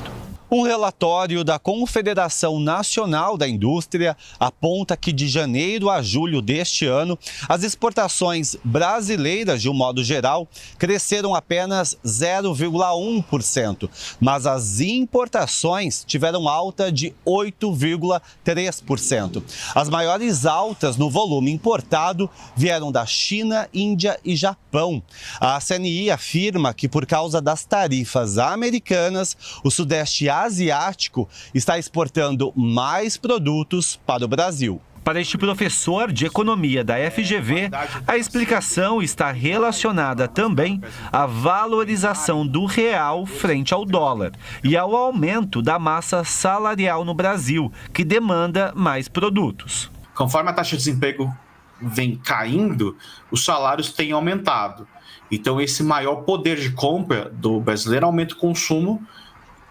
Um relatório da Confederação Nacional da Indústria aponta que de janeiro a julho deste ano, as exportações brasileiras, de um modo geral, cresceram apenas 0,1%, mas as importações tiveram alta de 8,3%. As maiores altas no volume importado vieram da China, Índia e Japão. A CNI afirma que, por causa das tarifas americanas, o Sudeste Asiático está exportando mais produtos para o Brasil. Para este professor de economia da FGV, a explicação está relacionada também à valorização do real frente ao dólar e ao aumento da massa salarial no Brasil, que demanda mais produtos. Conforme a taxa de desemprego vem caindo, os salários têm aumentado. Então, esse maior poder de compra do brasileiro aumenta o consumo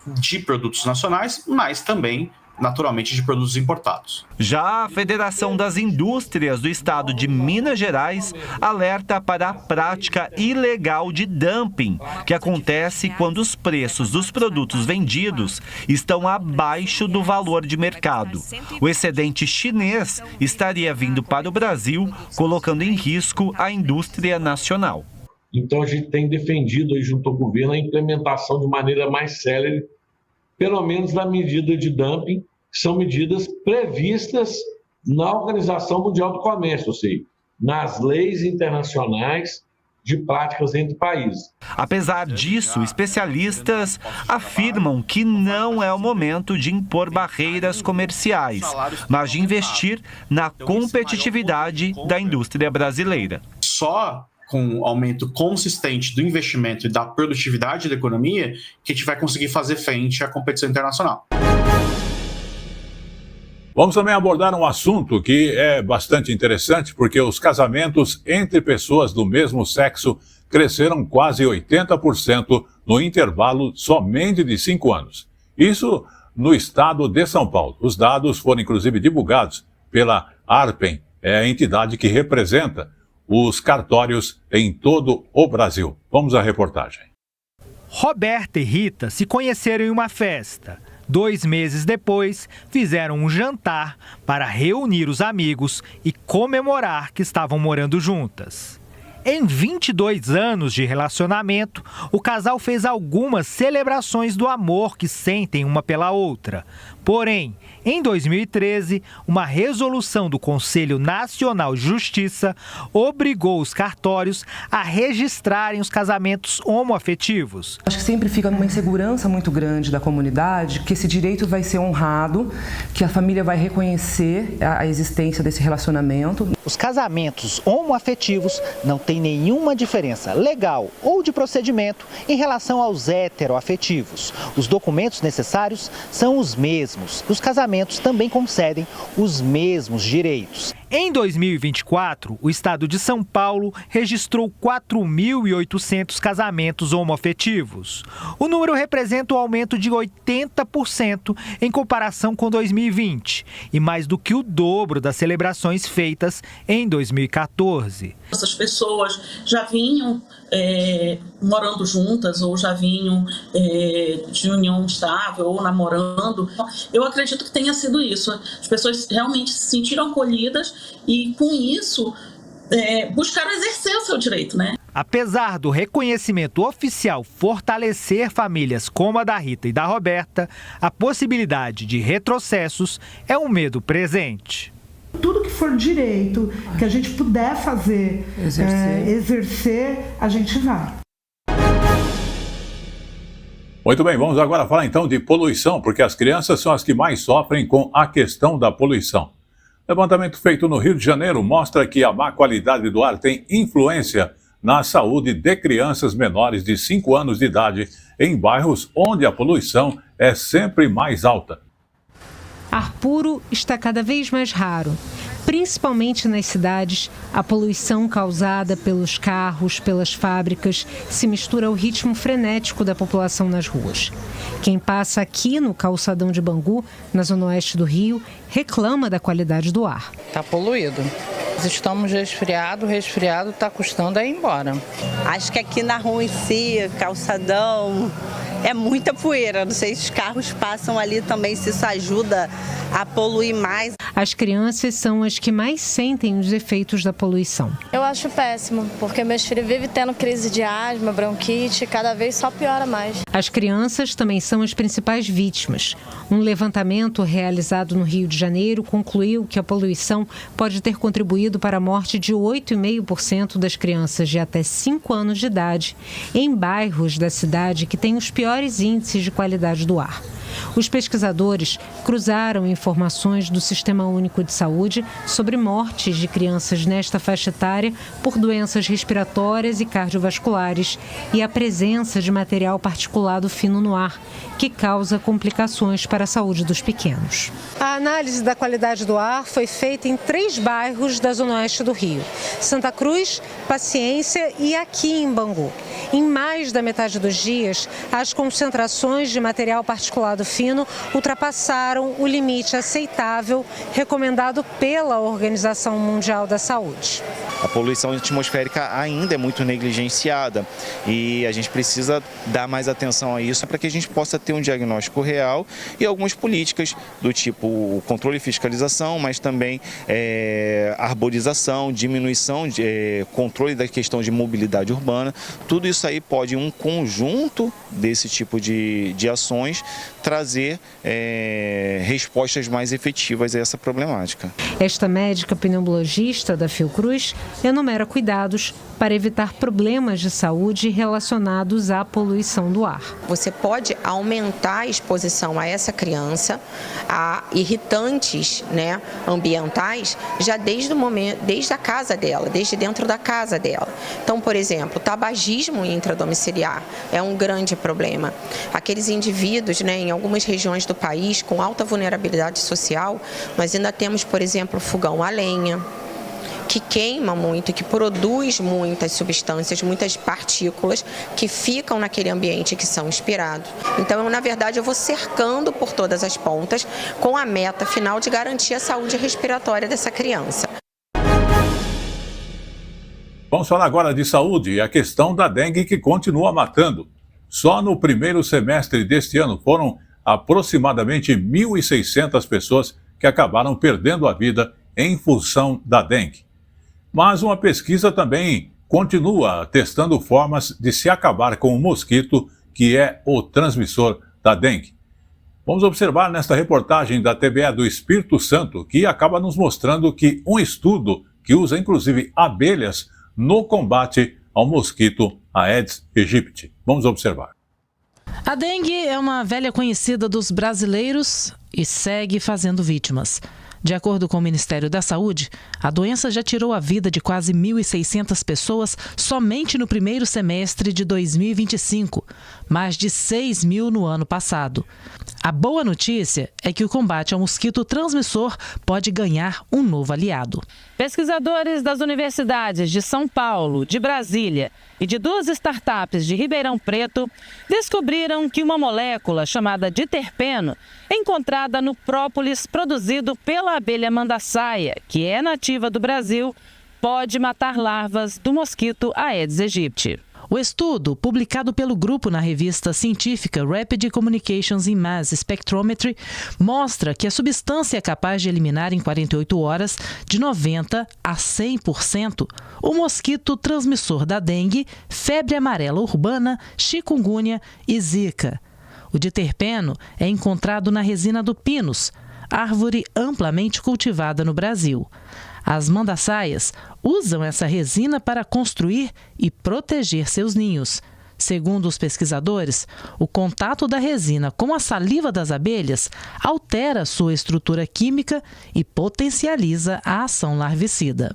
de produtos nacionais, mas também, naturalmente, de produtos importados. Já a Federação das Indústrias do Estado de Minas Gerais alerta para a prática ilegal de dumping, que acontece quando os preços dos produtos vendidos estão abaixo do valor de mercado. O excedente chinês estaria vindo para o Brasil, colocando em risco a indústria nacional. Então, a gente tem defendido, aí, junto ao governo, a implementação de maneira mais célere, pelo menos da medida de dumping, que são medidas previstas na Organização Mundial do Comércio, ou seja, nas leis internacionais de práticas entre países. Apesar disso, especialistas afirmam que não é o momento de impor barreiras comerciais, mas de investir na competitividade da indústria brasileira. Só com o aumento consistente do investimento e da produtividade da economia que a gente vai conseguir fazer frente à competição internacional. Vamos também abordar um assunto que é bastante interessante, porque os casamentos entre pessoas do mesmo sexo cresceram quase 80% no intervalo somente de 5 anos. Isso no estado de São Paulo. Os dados foram inclusive divulgados pela Arpen, a entidade que representa os cartórios em todo o Brasil. Vamos à reportagem. Roberta e Rita se conheceram em uma festa. 2 meses depois, fizeram um jantar para reunir os amigos e comemorar que estavam morando juntas. Em 22 anos de relacionamento, o casal fez algumas celebrações do amor que sentem uma pela outra. Porém, em 2013, uma resolução do Conselho Nacional de Justiça obrigou os cartórios a registrarem os casamentos homoafetivos. Acho que sempre fica numa insegurança muito grande da comunidade que esse direito vai ser honrado, que a família vai reconhecer a existência desse relacionamento. Os casamentos homoafetivos não têm nenhuma diferença legal ou de procedimento em relação aos heteroafetivos. Os documentos necessários são os mesmos. Os casamentos também concedem os mesmos direitos. Em 2024, o estado de São Paulo registrou 4.800 casamentos homoafetivos. O número representa um aumento de 80% em comparação com 2020 e mais do que o dobro das celebrações feitas em 2014. Essas pessoas já vinham morando juntas ou já vinham de união estável ou namorando. Eu acredito que tenha sido isso. As pessoas realmente se sentiram acolhidas e, com isso, buscaram exercer o seu direito, né? Apesar do reconhecimento oficial fortalecer famílias como a da Rita e da Roberta, a possibilidade de retrocessos é um medo presente. Tudo que for direito, que a gente puder fazer, exercer, a gente vai. Muito bem, vamos agora falar então de poluição, porque as crianças são as que mais sofrem com a questão da poluição. Levantamento feito no Rio de Janeiro mostra que a má qualidade do ar tem influência na saúde de crianças menores de 5 anos de idade em bairros onde a poluição é sempre mais alta. Ar puro está cada vez mais raro. Principalmente nas cidades, a poluição causada pelos carros, pelas fábricas, se mistura ao ritmo frenético da população nas ruas. Quem passa aqui no calçadão de Bangu, na zona oeste do Rio, reclama da qualidade do ar. Está poluído. Estamos resfriado está custando a ir embora. Acho que aqui na rua em si, calçadão, é muita poeira. Não sei se os carros passam ali também, se isso ajuda a poluir mais. As crianças são as que mais sentem os efeitos da poluição. Eu acho péssimo, porque meus filhos vivem tendo crise de asma, bronquite, cada vez só piora mais. As crianças também são as principais vítimas. Um levantamento realizado no Rio de Janeiro concluiu que a poluição pode ter contribuído para a morte de 8,5% das crianças de até 5 anos de idade em bairros da cidade que têm os piores índices de qualidade do ar. Os pesquisadores cruzaram informações do Sistema Único de Saúde sobre mortes de crianças nesta faixa etária por doenças respiratórias e cardiovasculares e a presença de material particulado fino no ar, que causa complicações para a saúde dos pequenos. A análise da qualidade do ar foi feita em 3 bairros da zona oeste do Rio: Santa Cruz, Paciência e aqui em Bangu. Em mais da metade dos dias, as concentrações de material particulado fino ultrapassaram o limite aceitável recomendado pela Organização Mundial da Saúde. A poluição atmosférica ainda é muito negligenciada e a gente precisa dar mais atenção a isso para que a gente possa ter um diagnóstico real e algumas políticas do tipo controle e fiscalização, mas também arborização, diminuição, controle da questão de mobilidade urbana. Tudo isso aí pode, um conjunto desse tipo de ações, trazer respostas mais efetivas a essa problemática. Esta médica pneumologista da Fiocruz enumera cuidados para evitar problemas de saúde relacionados à poluição do ar. Você pode aumentar a exposição a essa criança a irritantes, ambientais, já desde a casa dela, desde dentro da casa dela. Então, por exemplo, o tabagismo intradomiciliar é um grande problema. Aqueles indivíduos, em algumas regiões do país com alta vulnerabilidade social, nós ainda temos, por exemplo, fogão a lenha, que queima muito, que produz muitas substâncias, muitas partículas que ficam naquele ambiente que são inspirados. Então, na verdade, eu vou cercando por todas as pontas com a meta final de garantir a saúde respiratória dessa criança. Vamos falar agora de saúde e a questão da dengue, que continua matando. Só no primeiro semestre deste ano foram aproximadamente 1.600 pessoas que acabaram perdendo a vida em função da dengue. Mas uma pesquisa também continua testando formas de se acabar com o mosquito, que é o transmissor da dengue. Vamos observar nesta reportagem da TVE do Espírito Santo, que acaba nos mostrando que um estudo que usa inclusive abelhas no combate ao mosquito Aedes aegypti. Vamos observar. A dengue é uma velha conhecida dos brasileiros e segue fazendo vítimas. De acordo com o Ministério da Saúde, a doença já tirou a vida de quase 1.600 pessoas somente no primeiro semestre de 2025, mais de 6.000 no ano passado. A boa notícia é que o combate ao mosquito transmissor pode ganhar um novo aliado. Pesquisadores das universidades de São Paulo, de Brasília e de 2 startups de Ribeirão Preto descobriram que uma molécula chamada diterpeno, encontrada no própolis produzido pela abelha mandaçaia, que é nativa do Brasil, pode matar larvas do mosquito Aedes aegypti. O estudo, publicado pelo grupo na revista científica Rapid Communications in Mass Spectrometry, mostra que a substância é capaz de eliminar em 48 horas, de 90% a 100%, o mosquito transmissor da dengue, febre amarela urbana, chikungunya e zika. O diterpeno é encontrado na resina do pinus, árvore amplamente cultivada no Brasil. As mandaçaias usam essa resina para construir e proteger seus ninhos. Segundo os pesquisadores, o contato da resina com a saliva das abelhas altera sua estrutura química e potencializa a ação larvicida.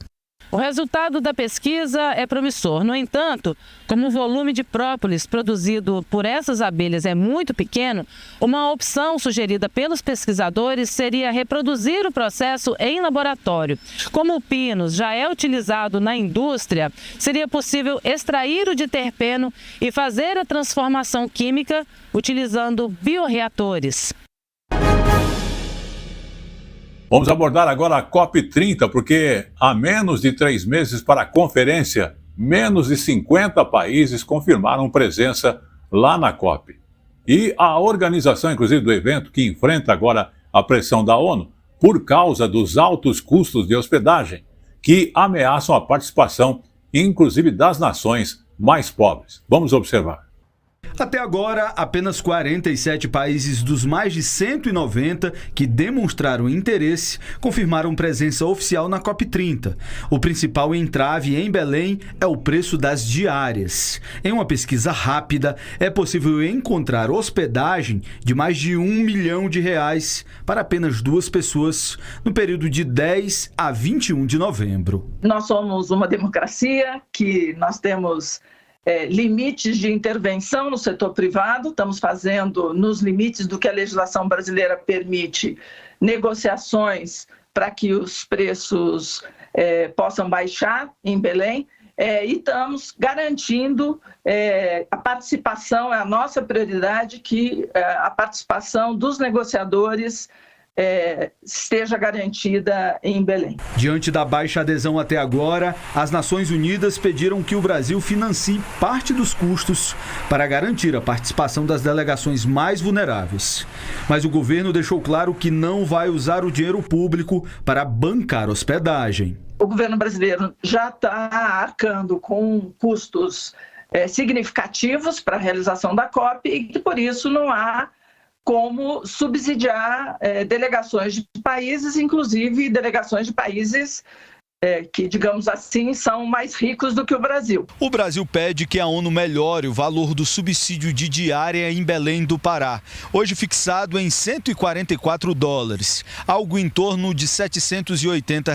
O resultado da pesquisa é promissor. No entanto, como o volume de própolis produzido por essas abelhas é muito pequeno, uma opção sugerida pelos pesquisadores seria reproduzir o processo em laboratório. Como o pinus já é utilizado na indústria, seria possível extrair o diterpeno e fazer a transformação química utilizando bioreatores. Vamos abordar agora a COP30, porque há menos de 3 meses para a conferência, menos de 50 países confirmaram presença lá na COP. E a organização, inclusive, do evento, que enfrenta agora a pressão da ONU por causa dos altos custos de hospedagem, que ameaçam a participação, inclusive, das nações mais pobres. Vamos observar. Até agora, apenas 47 países dos mais de 190 que demonstraram interesse confirmaram presença oficial na COP30. O principal entrave em Belém é o preço das diárias. Em uma pesquisa rápida, é possível encontrar hospedagem de mais de R$1 milhão para apenas 2 pessoas no período de 10 a 21 de novembro. Nós somos uma democracia que nós temos limites de intervenção no setor privado, estamos fazendo nos limites do que a legislação brasileira permite negociações para que os preços possam baixar em Belém e estamos garantindo a participação, é a nossa prioridade que a participação dos negociadores esteja garantida em Belém. Diante da baixa adesão até agora, as Nações Unidas pediram que o Brasil financie parte dos custos para garantir a participação das delegações mais vulneráveis. Mas o governo deixou claro que não vai usar o dinheiro público para bancar hospedagem. O governo brasileiro já está arcando com custos significativos para a realização da COP e que, por isso, não há como subsidiar delegações de países, inclusive delegações de países que, digamos assim, são mais ricos do que o Brasil. O Brasil pede que a ONU melhore o valor do subsídio de diária em Belém do Pará, hoje fixado em $144, algo em torno de R$ 780.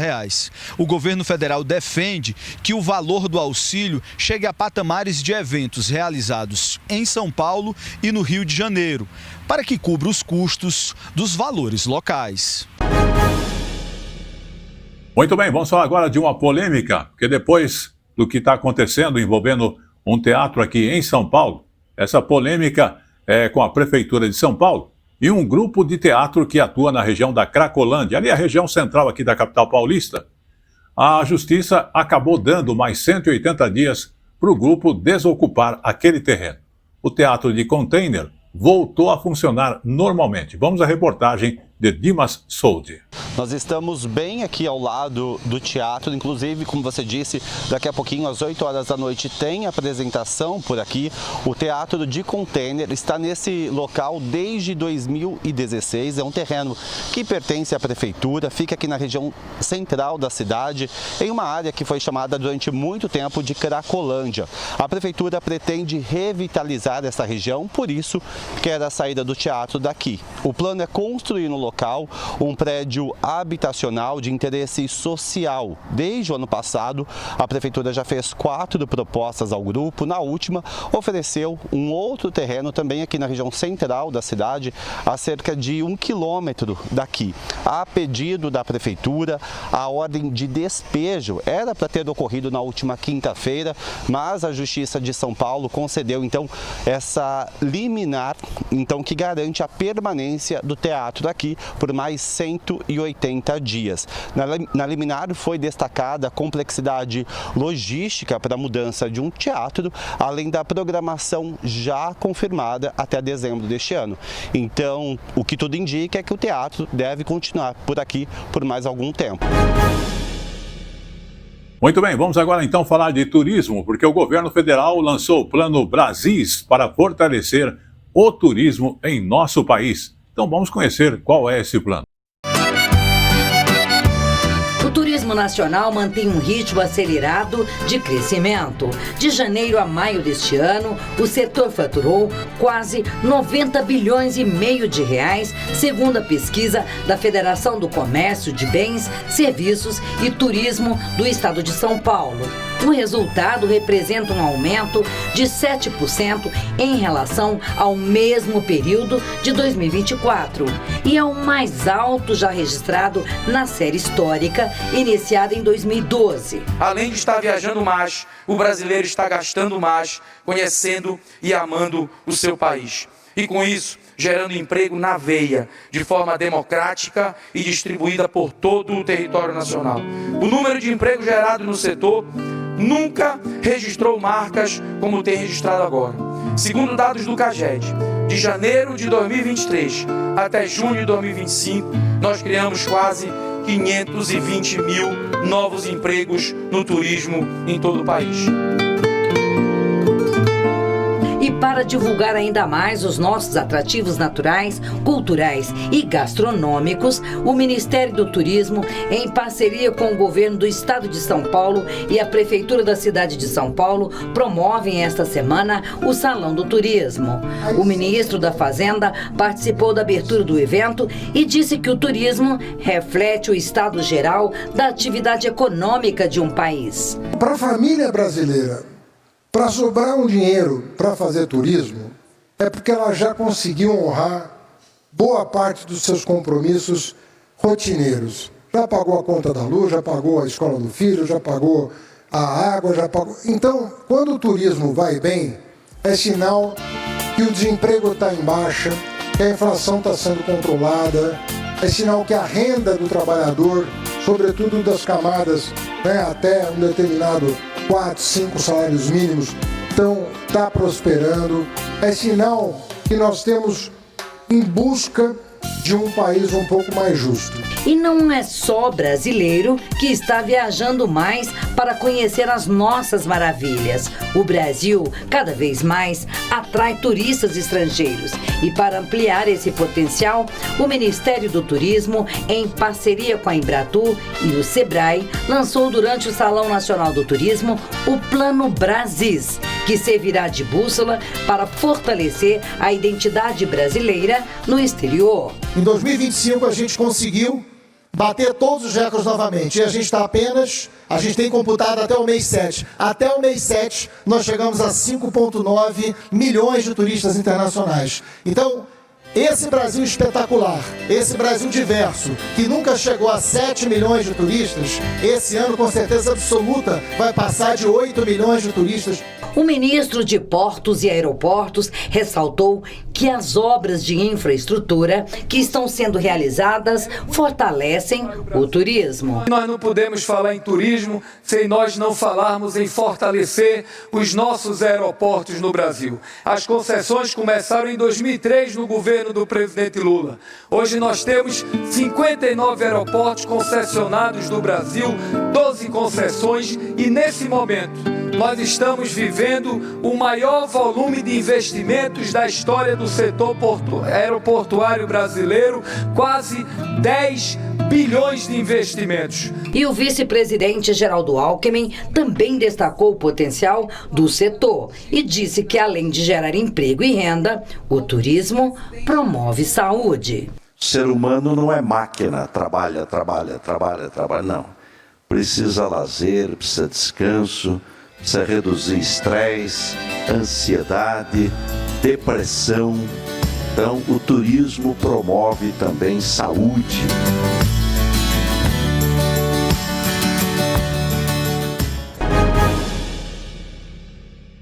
O governo federal defende que o valor do auxílio chegue a patamares de eventos realizados em São Paulo e no Rio de Janeiro, para que cubra os custos dos valores locais. Muito bem, vamos falar agora de uma polêmica, porque depois do que está acontecendo envolvendo um teatro aqui em São Paulo, essa polêmica é com a Prefeitura de São Paulo e um grupo de teatro que atua na região da Cracolândia, ali a região central aqui da capital paulista. A Justiça acabou dando mais 180 dias para o grupo desocupar aquele terreno. O teatro de container voltou a funcionar normalmente. Vamos à reportagem de Dimas Soldi. Nós estamos bem aqui ao lado do teatro, inclusive, como você disse, daqui a pouquinho, às 8 horas da noite, tem apresentação por aqui. O Teatro de Container está nesse local desde 2016, é um terreno que pertence à Prefeitura, fica aqui na região central da cidade, em uma área que foi chamada durante muito tempo de Cracolândia. A Prefeitura pretende revitalizar essa região, por isso quer a saída do teatro daqui. O plano é construir no local um prédio habitacional de interesse social. Desde o ano passado, a Prefeitura já fez 4 propostas ao grupo. Na última, ofereceu um outro terreno também aqui na região central da cidade, a cerca de 1 quilômetro daqui. A pedido da Prefeitura, a ordem de despejo era para ter ocorrido na última quinta-feira, mas a Justiça de São Paulo concedeu então essa liminar, então, que garante a permanência do teatro aqui por mais 180 dias. Na liminar foi destacada a complexidade logística para a mudança de um teatro, além da programação já confirmada até dezembro deste ano. Então, o que tudo indica é que o teatro deve continuar por aqui por mais algum tempo. Muito bem, vamos agora então falar de turismo, porque o governo federal lançou o Plano Brasis para fortalecer o turismo em nosso país. Então vamos conhecer qual é esse plano. O turismo nacional mantém um ritmo acelerado de crescimento. De janeiro a maio deste ano, o setor faturou quase 90 bilhões e meio de reais, segundo a pesquisa da Federação do Comércio de Bens, Serviços e Turismo do Estado de São Paulo. O resultado representa um aumento de 7% em relação ao mesmo período de 2024 e é o mais alto já registrado na série histórica, iniciada em 2012. Além de estar viajando mais, o brasileiro está gastando mais, conhecendo e amando o seu país. E com isso, gerando emprego na veia, de forma democrática e distribuída por todo o território nacional. O número de emprego gerado no setor nunca registrou marcas como tem registrado agora. Segundo dados do CAGED, De janeiro de 2023 até junho de 2025, nós criamos quase 520 mil novos empregos no turismo em todo o país. E para divulgar ainda mais os nossos atrativos naturais, culturais e gastronômicos, o Ministério do Turismo, em parceria com o governo do estado de São Paulo e a Prefeitura da cidade de São Paulo, promovem esta semana o Salão do Turismo. O ministro da Fazenda participou da abertura do evento e disse que o turismo reflete o estado geral da atividade econômica de um país. Para a família brasileira, para sobrar um dinheiro para fazer turismo, é porque ela já conseguiu honrar boa parte dos seus compromissos rotineiros. Já pagou a conta da luz, já pagou a escola do filho, já pagou a água, já pagou... Então, quando o turismo vai bem, é sinal que o desemprego está em baixa, que a inflação está sendo controlada, é sinal que a renda do trabalhador, sobretudo das camadas, até um determinado 4, 5 salários mínimos, está prosperando. É sinal que nós temos em busca de um país um pouco mais justo. E não é só brasileiro que está viajando mais para conhecer as nossas maravilhas. O Brasil, cada vez mais, atrai turistas estrangeiros. E para ampliar esse potencial, o Ministério do Turismo, em parceria com a Embratur e o Sebrae, lançou durante o Salão Nacional do Turismo o Plano Brasis, que servirá de bússola para fortalecer a identidade brasileira no exterior. Em 2025 a gente conseguiu bater todos os recordes novamente. E a gente tem computado até o mês 7. Até o mês 7 nós chegamos a 5,9 milhões de turistas internacionais. Então, esse Brasil espetacular, esse Brasil diverso, que nunca chegou a 7 milhões de turistas, esse ano com certeza absoluta vai passar de 8 milhões de turistas. O ministro de Portos e Aeroportos ressaltou que as obras de infraestrutura que estão sendo realizadas fortalecem o turismo. Nós não podemos falar em turismo sem nós não falarmos em fortalecer os nossos aeroportos no Brasil. As concessões começaram em 2003 no governo do presidente Lula. Hoje nós temos 59 aeroportos concessionados no Brasil, 12 concessões, e nesse momento nós estamos vivendo o maior volume de investimentos da história do setor aeroportuário brasileiro, quase 10 bilhões de investimentos. E o vice-presidente Geraldo Alckmin também destacou o potencial do setor e disse que, além de gerar emprego e renda, o turismo promove saúde. O ser humano não é máquina, trabalha, não. Precisa lazer, precisa descanso, precisa reduzir estresse, ansiedade, depressão. Então, o turismo promove também saúde.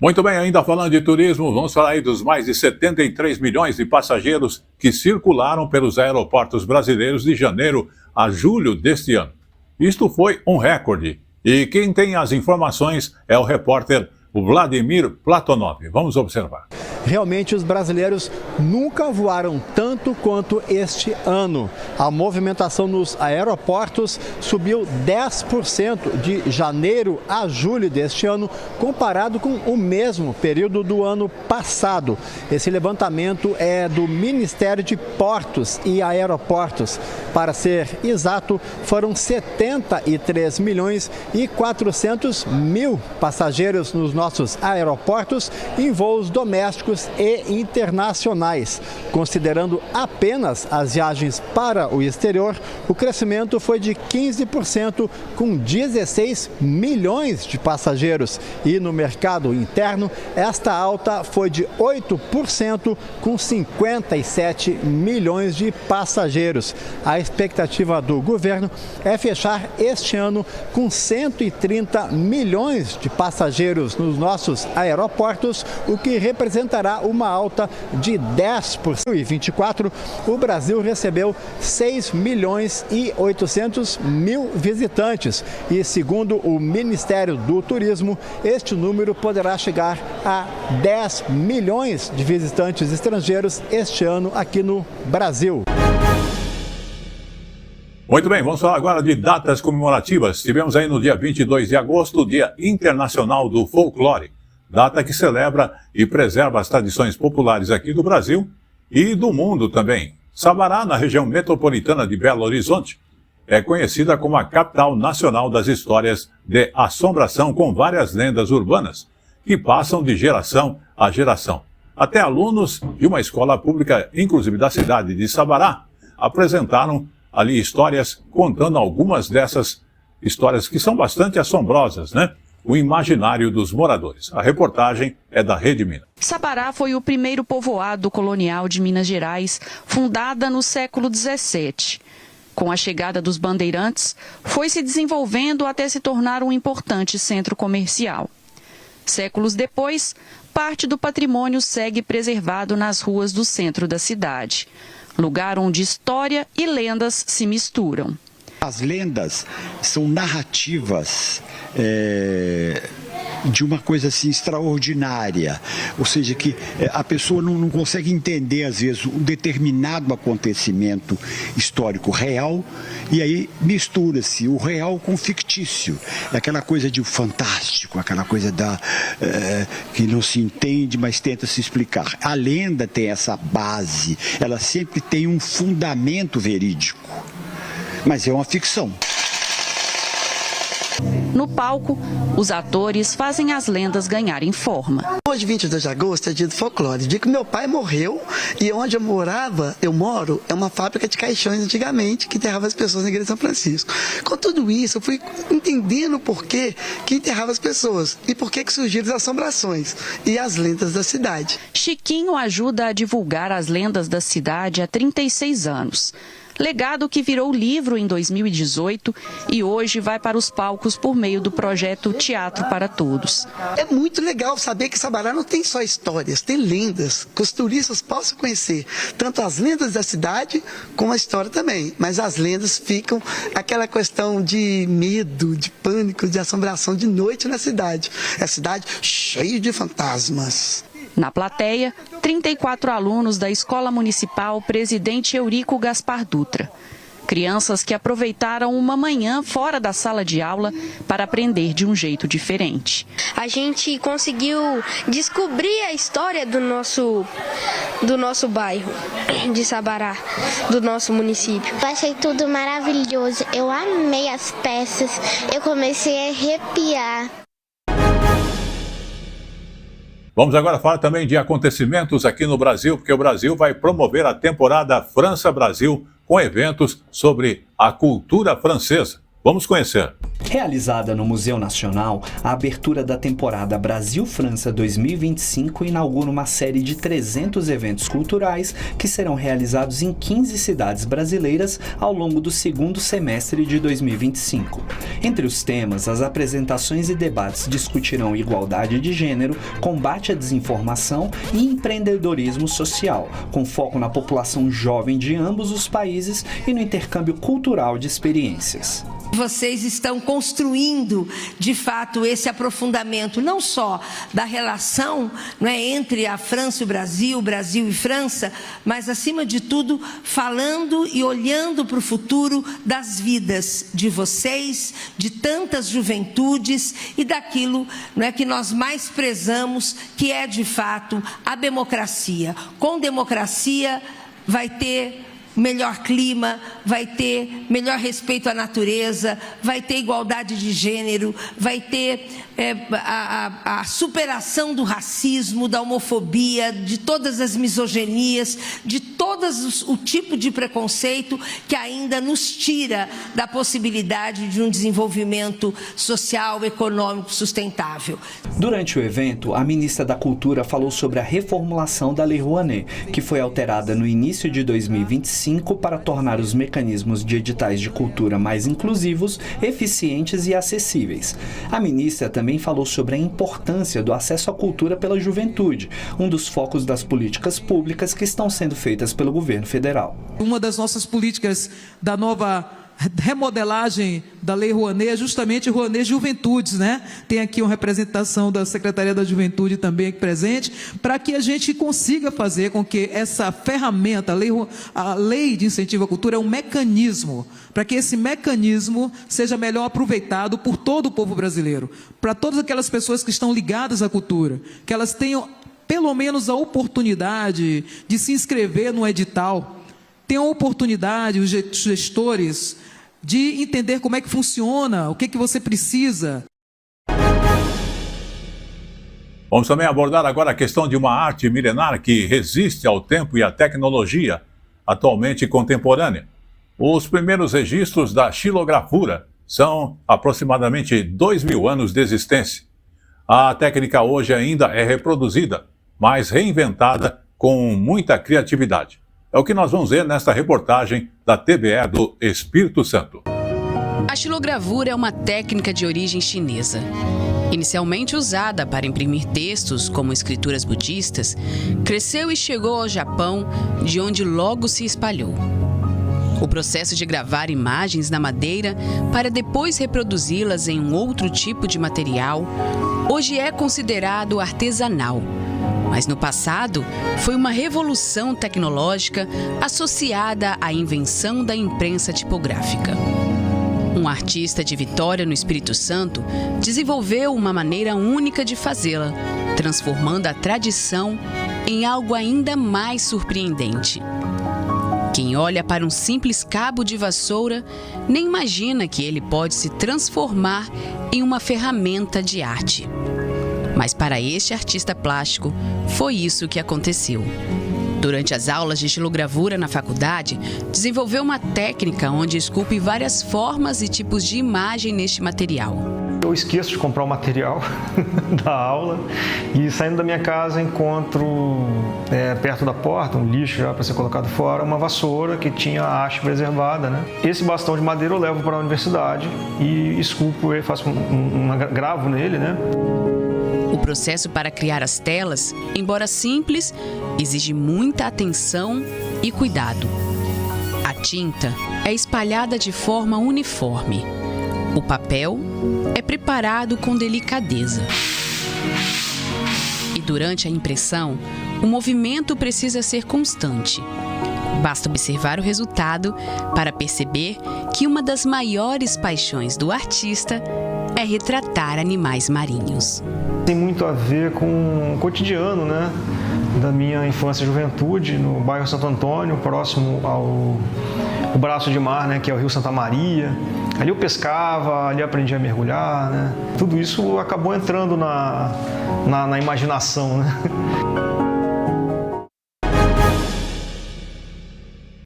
Muito bem, ainda falando de turismo, vamos falar aí dos mais de 73 milhões de passageiros que circularam pelos aeroportos brasileiros de janeiro a julho deste ano. Isto foi um recorde. E quem tem as informações é o repórter Vladimir Platonov. Vamos observar. Realmente os brasileiros nunca voaram tanto quanto este ano. A movimentação nos aeroportos subiu 10% de janeiro a julho deste ano, comparado com o mesmo período do ano passado. Esse levantamento é do Ministério de Portos e Aeroportos. Para ser exato, foram 73 milhões e 400 mil passageiros nos nossos aeroportos em voos domésticos e internacionais. Considerando apenas as viagens para o exterior, o crescimento foi de 15%, com 16 milhões de passageiros. E no mercado interno, esta alta foi de 8%, com 57 milhões de passageiros. A expectativa do governo é fechar este ano com 130 milhões de passageiros nos nossos aeroportos, o que representará terá uma alta de 10%. Em 2024, o Brasil recebeu 6.800.000 visitantes e, segundo o Ministério do Turismo, este número poderá chegar a 10 milhões de visitantes estrangeiros este ano aqui no Brasil. Muito bem, vamos falar agora de datas comemorativas. Tivemos aí no dia 22 de agosto o Dia Internacional do Folclore, data que celebra e preserva as tradições populares aqui do Brasil e do mundo também. Sabará, na região metropolitana de Belo Horizonte, é conhecida como a capital nacional das histórias de assombração, com várias lendas urbanas que passam de geração a geração. Até alunos de uma escola pública, inclusive da cidade de Sabará, apresentaram ali histórias contando algumas dessas histórias que são bastante assombrosas, né? O imaginário dos moradores. A reportagem é da Rede Minas. Sabará foi o primeiro povoado colonial de Minas Gerais, fundada no século XVII. Com a chegada dos bandeirantes, foi se desenvolvendo até se tornar um importante centro comercial. Séculos depois, parte do patrimônio segue preservado nas ruas do centro da cidade, lugar onde história e lendas se misturam. As lendas são narrativas de uma coisa assim extraordinária, ou seja, que a pessoa não consegue entender às vezes um determinado acontecimento histórico real, e aí mistura-se o real com o fictício, aquela coisa de fantástico, aquela coisa que não se entende, mas tenta se explicar. A lenda tem essa base, ela sempre tem um fundamento verídico, mas é uma ficção. No palco, os atores fazem as lendas ganharem forma. Hoje, 22 de agosto, é dia do folclore. Dia que meu pai morreu e onde eu moro, é uma fábrica de caixões antigamente que enterrava as pessoas na igreja de São Francisco. Com tudo isso, eu fui entendendo o porquê que enterrava as pessoas e por que surgiram as assombrações e as lendas da cidade. Chiquinho ajuda a divulgar as lendas da cidade há 36 anos. Legado que virou livro em 2018 e hoje vai para os palcos por meio do projeto Teatro para Todos. É muito legal saber que Sabará não tem só histórias, tem lendas, que os turistas possam conhecer tanto as lendas da cidade como a história também. Mas as lendas ficam aquela questão de medo, de pânico, de assombração de noite na cidade. É a cidade cheia de fantasmas. Na plateia, 34 alunos da Escola Municipal Presidente Eurico Gaspar Dutra. Crianças que aproveitaram uma manhã fora da sala de aula para aprender de um jeito diferente. A gente conseguiu descobrir a história do nosso bairro, de Sabará, do nosso município. Eu achei tudo maravilhoso, eu amei as peças, eu comecei a arrepiar. Vamos agora falar também de acontecimentos aqui no Brasil, porque o Brasil vai promover a temporada França-Brasil com eventos sobre a cultura francesa. Vamos conhecer. Realizada no Museu Nacional, a abertura da temporada Brasil-França 2025 inaugura uma série de 300 eventos culturais que serão realizados em 15 cidades brasileiras ao longo do segundo semestre de 2025. Entre os temas, as apresentações e debates discutirão igualdade de gênero, combate à desinformação e empreendedorismo social, com foco na população jovem de ambos os países e no intercâmbio cultural de experiências. Vocês estão construindo, de fato, esse aprofundamento, não só da relação, não é, entre a França e o Brasil e França, mas, acima de tudo, falando e olhando para o futuro das vidas de vocês, de tantas juventudes e daquilo, não é, que nós mais prezamos, que é, de fato, a democracia. Com democracia vai ter melhor clima, vai ter melhor respeito à natureza, vai ter igualdade de gênero, vai ter a superação do racismo, da homofobia, de todas as misoginias, de o tipo de preconceito que ainda nos tira da possibilidade de um desenvolvimento social, econômico sustentável. Durante o evento, a ministra da Cultura falou sobre a reformulação da Lei Rouanet, que foi alterada no início de 2025 para tornar os mecanismos de editais de cultura mais inclusivos, eficientes e acessíveis. A ministra também falou sobre a importância do acesso à cultura pela juventude, um dos focos das políticas públicas que estão sendo feitas pelo governo federal. Uma das nossas políticas da nova remodelagem da Lei Rouanet é justamente Rouanet Juventudes, né? Tem aqui uma representação da Secretaria da Juventude também aqui presente, para que a gente consiga fazer com que essa ferramenta, a Lei de Incentivo à Cultura, é um mecanismo, para que esse mecanismo seja melhor aproveitado por todo o povo brasileiro, para todas aquelas pessoas que estão ligadas à cultura, que elas tenham pelo menos a oportunidade de se inscrever no edital, tenham a oportunidade, os gestores, de entender como é que funciona, o que você precisa. Vamos também abordar agora a questão de uma arte milenar que resiste ao tempo e à tecnologia atualmente contemporânea. Os primeiros registros da xilografura são aproximadamente 2.000 anos de existência. A técnica hoje ainda é reproduzida, mas reinventada com muita criatividade. É o que nós vamos ver nesta reportagem da TBE do Espírito Santo. A xilogravura é uma técnica de origem chinesa. Inicialmente usada para imprimir textos como escrituras budistas, cresceu e chegou ao Japão, de onde logo se espalhou. O processo de gravar imagens na madeira para depois reproduzi-las em um outro tipo de material, hoje é considerado artesanal. Mas no passado, foi uma revolução tecnológica associada à invenção da imprensa tipográfica. Um artista de Vitória, no Espírito Santo, desenvolveu uma maneira única de fazê-la, transformando a tradição em algo ainda mais surpreendente. Quem olha para um simples cabo de vassoura nem imagina que ele pode se transformar em uma ferramenta de arte. Mas para este artista plástico, foi isso que aconteceu. Durante as aulas de xilogravura na faculdade, desenvolveu uma técnica onde esculpe várias formas e tipos de imagem neste material. Eu esqueço de comprar o material da aula e saindo da minha casa encontro perto da porta, um lixo já para ser colocado fora, uma vassoura que tinha a haste preservada, né? Esse bastão de madeira eu levo para a universidade e esculpo, faço gravo nele, né? O processo para criar as telas, embora simples, exige muita atenção e cuidado. A tinta é espalhada de forma uniforme. O papel é preparado com delicadeza. E durante a impressão, o movimento precisa ser constante. Basta observar o resultado para perceber que uma das maiores paixões do artista é retratar animais marinhos. Tem muito a ver com o cotidiano, né, da minha infância e juventude, no bairro Santo Antônio, próximo ao braço de mar, né, que é o Rio Santa Maria. Ali eu pescava, ali aprendi a mergulhar, né. Tudo isso acabou entrando na imaginação, né.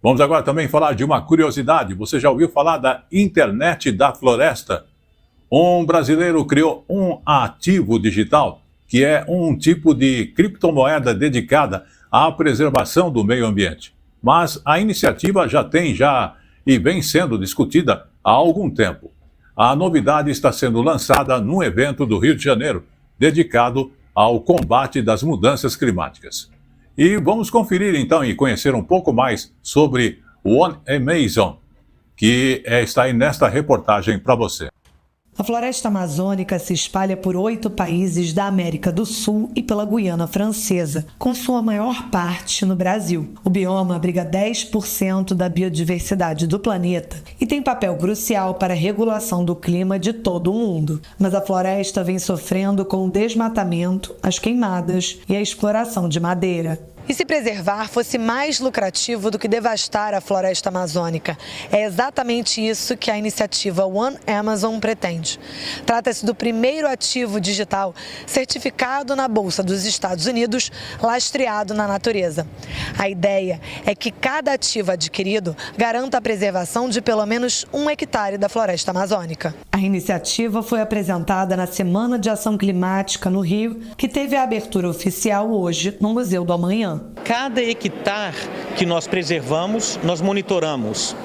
Vamos agora também falar de uma curiosidade. Você já ouviu falar da Internet da Floresta? Um brasileiro criou um ativo digital, que é um tipo de criptomoeda dedicada à preservação do meio ambiente. Mas a iniciativa já e vem sendo discutida há algum tempo. A novidade está sendo lançada num evento do Rio de Janeiro, dedicado ao combate das mudanças climáticas. E vamos conferir então e conhecer um pouco mais sobre o One Amazon, que está aí nesta reportagem para você. A floresta amazônica se espalha por 8 países da América do Sul e pela Guiana Francesa, com sua maior parte no Brasil. O bioma abriga 10% da biodiversidade do planeta e tem papel crucial para a regulação do clima de todo o mundo. Mas a floresta vem sofrendo com o desmatamento, as queimadas e a exploração de madeira. e se preservar fosse mais lucrativo do que devastar a floresta amazônica. É exatamente isso que a iniciativa One Amazon pretende. Trata-se do primeiro ativo digital certificado na Bolsa dos Estados Unidos, lastreado na natureza. A ideia é que cada ativo adquirido garanta a preservação de pelo menos 1 hectare da floresta amazônica. A iniciativa foi apresentada na Semana de Ação Climática no Rio, que teve a abertura oficial hoje no Museu do Amanhã. Cada hectare que nós preservamos, nós monitoramos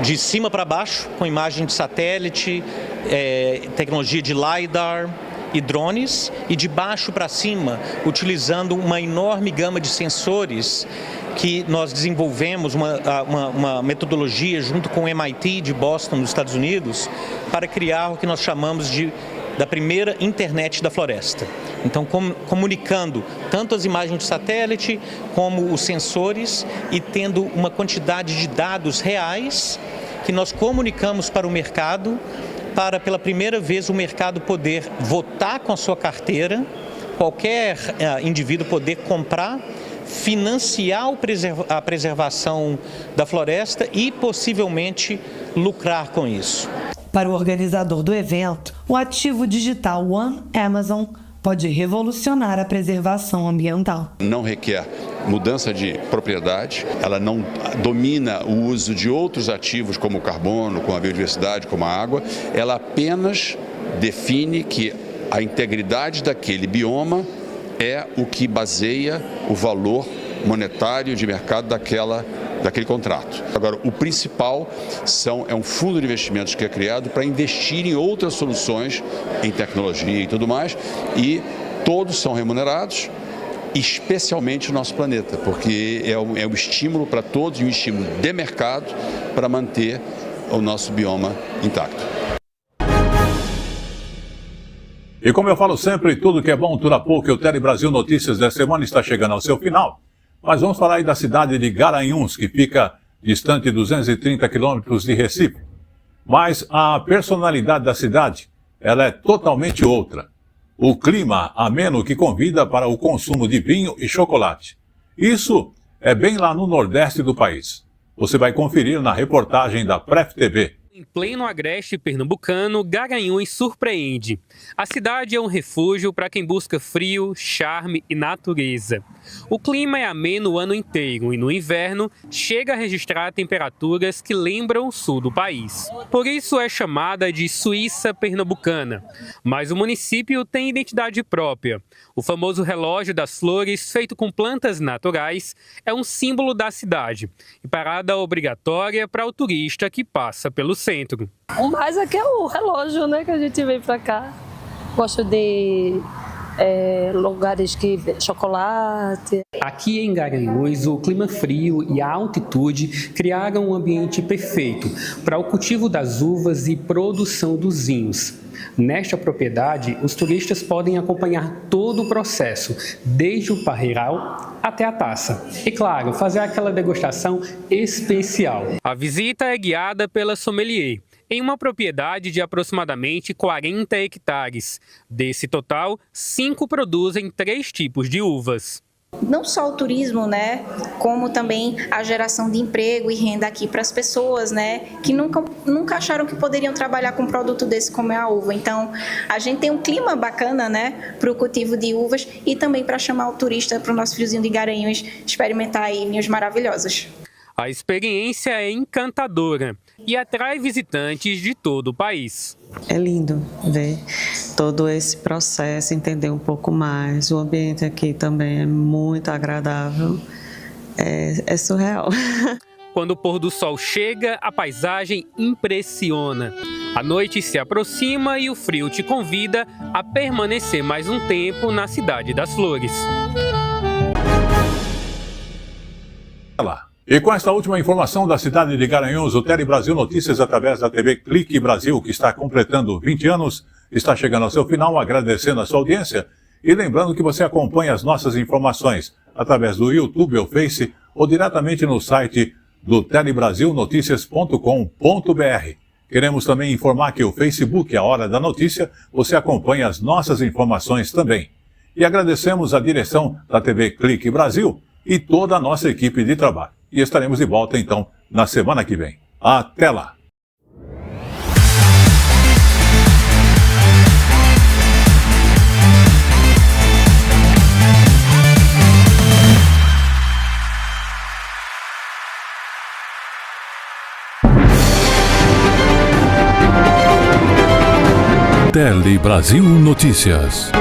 de cima para baixo, com imagem de satélite, tecnologia de LiDAR e drones, e de baixo para cima, utilizando uma enorme gama de sensores que nós desenvolvemos uma metodologia junto com o MIT de Boston, nos Estados Unidos, para criar o que nós chamamos da primeira internet da floresta. Então, comunicando tanto as imagens de satélite como os sensores e tendo uma quantidade de dados reais que nós comunicamos para o mercado, para pela primeira vez o mercado poder votar com a sua carteira, qualquer indivíduo poder comprar, financiar a preservação da floresta e possivelmente lucrar com isso. Para o organizador do evento, o ativo digital One Amazon pode revolucionar a preservação ambiental. Não requer mudança de propriedade, ela não domina o uso de outros ativos como o carbono, como a biodiversidade, como a água, ela apenas define que a integridade daquele bioma é o que baseia o valor monetário de mercado daquele contrato. Agora, o principal é um fundo de investimentos que é criado para investir em outras soluções, em tecnologia e tudo mais, e todos são remunerados, especialmente o nosso planeta, porque é um estímulo para todos, um estímulo de mercado para manter o nosso bioma intacto. E como eu falo sempre, tudo que é bom dura pouco, e o Tele Brasil Notícias da semana está chegando ao seu final. Mas vamos falar aí da cidade de Garanhuns, que fica distante 230 quilômetros de Recife. Mas a personalidade da cidade, ela é totalmente outra. O clima ameno que convida para o consumo de vinho e chocolate. Isso é bem lá no nordeste do país. Você vai conferir na reportagem da Pref TV. Em pleno agreste pernambucano, Garanhuns surpreende. A cidade é um refúgio para quem busca frio, charme e natureza. O clima é ameno o ano inteiro e no inverno chega a registrar temperaturas que lembram o sul do país. Por isso é chamada de Suíça pernambucana. Mas o município tem identidade própria. O famoso relógio das flores, feito com plantas naturais, é um símbolo da cidade e parada obrigatória para o turista que passa pelo centro. O mais aqui é o relógio, né, que a gente vem para cá. Gosto de lugares que chocolate. Aqui em Garanhuns, o clima frio e a altitude criaram um ambiente perfeito para o cultivo das uvas e produção dos vinhos. Nesta propriedade, os turistas podem acompanhar todo o processo, desde o parreiral até a taça. E claro, fazer aquela degustação especial. A visita é guiada pela sommelier, em uma propriedade de aproximadamente 40 hectares. Desse total, 5 produzem 3 tipos de uvas. Não só o turismo, né, como também a geração de emprego e renda aqui para as pessoas, né, que nunca acharam que poderiam trabalhar com um produto desse como é a uva. Então, a gente tem um clima bacana, né, para o cultivo de uvas e também para chamar o turista para o nosso friozinho de Garanhuns experimentar aí vinhos maravilhosos. A experiência é encantadora e atrai visitantes de todo o país. É lindo ver todo esse processo, entender um pouco mais. O ambiente aqui também é muito agradável, é surreal. Quando o pôr do sol chega, a paisagem impressiona. A noite se aproxima e o frio te convida a permanecer mais um tempo na Cidade das Flores. E com esta última informação da cidade de Garanhuns, o Tele Brasil Notícias, através da TV Clique Brasil, que está completando 20 anos, está chegando ao seu final, agradecendo a sua audiência e lembrando que você acompanha as nossas informações através do YouTube ou Face ou diretamente no site do telebrasilnoticias.com.br. Queremos também informar que o Facebook, a Hora da Notícia, você acompanha as nossas informações também. E agradecemos a direção da TV Clique Brasil, e toda a nossa equipe de trabalho. E estaremos de volta, então, na semana que vem. Até lá! Tele Brasil Notícias.